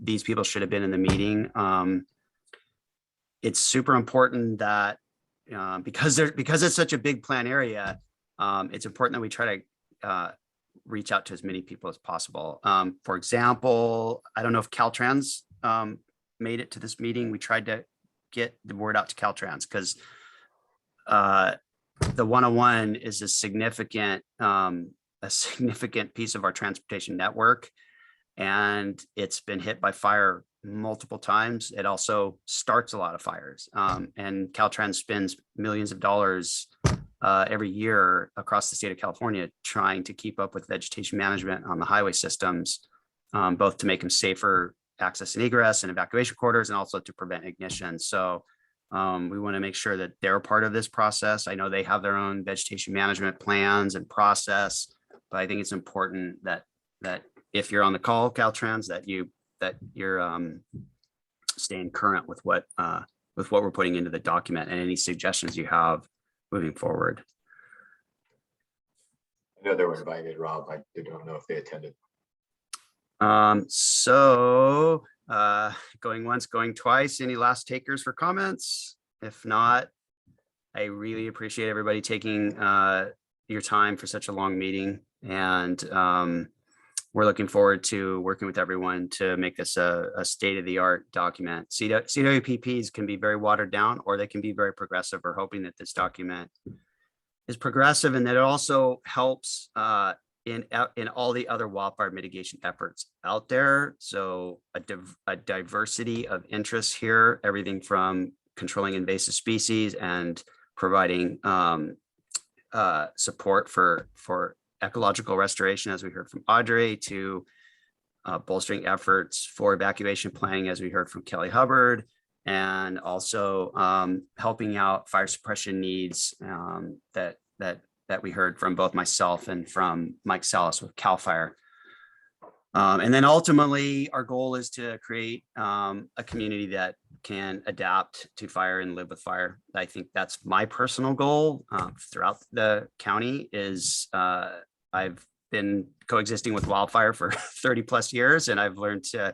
these people should have been in the meeting. It's super important that because it's such a big plan area, it's important that we try to reach out to as many people as possible. For example, I don't know if Caltrans made it to this meeting. We tried to get the word out to Caltrans because the 101 is a significant piece of our transportation network, and it's been hit by fire multiple times. It also starts a lot of fires, and Caltrans spends millions of dollars every year across the state of California trying to keep up with vegetation management on the highway systems, both to make them safer access and egress and evacuation corridors, and also to prevent ignition. So we want to make sure that they're part of this process. I know they have their own vegetation management plans and process, but I think it's important that if you're on the call, Caltrans, that you're staying current with what we're putting into the document and any suggestions you have moving forward. I know they were invited, Rob. I don't know if they attended. So going once, going twice. Any last takers for comments? If not, I really appreciate everybody taking your time for such a long meeting, and we're looking forward to working with everyone to make this a state-of-the-art document. CWPPs can be very watered down, or they can be very progressive. We're hoping that this document is progressive and that it also helps in all the other wildfire mitigation efforts out there. So a diversity of interests here, everything from controlling invasive species and providing support for ecological restoration, as we heard from Audrey, to bolstering efforts for evacuation planning, as we heard from Kelly Hubbard, and also helping out fire suppression needs that we heard from both myself and from Mike Salas with CAL FIRE. And then ultimately, our goal is to create a community that can adapt to fire and live with fire. I think that's my personal goal throughout the county. I've been coexisting with wildfire for 30 plus years, and I've learned to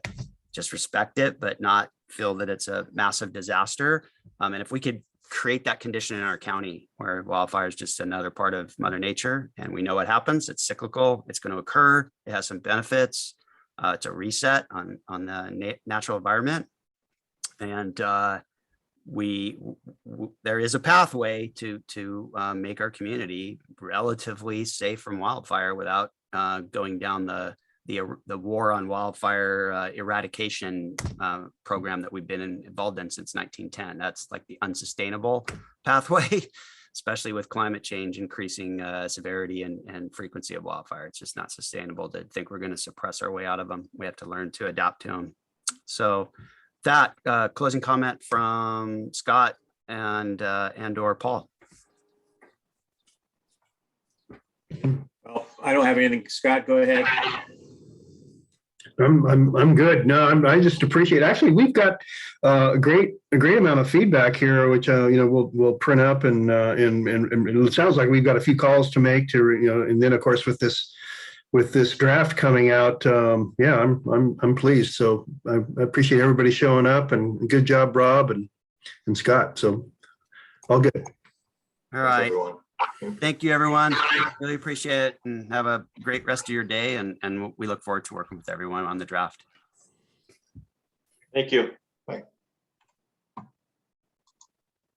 just respect it, but not feel that it's a massive disaster. And if we could create that condition in our county where wildfire is just another part of Mother Nature, and we know what happens, it's cyclical, it's going to occur, it has some benefits, it's a reset on the natural environment, and there is a pathway to make our community relatively safe from wildfire without going down the war on wildfire eradication program that we've been involved in since 1910. That's like the unsustainable pathway, especially with climate change increasing severity and frequency of wildfire. It's just not sustainable to think we're going to suppress our way out of them. We have to learn to adapt to them. So that closing comment from Scott and or Paul. Well, I don't have anything. Scott, go ahead. I'm good. No, I just appreciate. Actually, we've got a great amount of feedback here, which we'll print up, and it sounds like we've got a few calls to make to and then of course with this with this draft coming out, yeah, I'm pleased. So I appreciate everybody showing up, and good job, Rob and Scott. So all good. All right. Thank you, everyone. Really appreciate it, and have a great rest of your day. And we look forward to working with everyone on the draft. Thank you. Bye.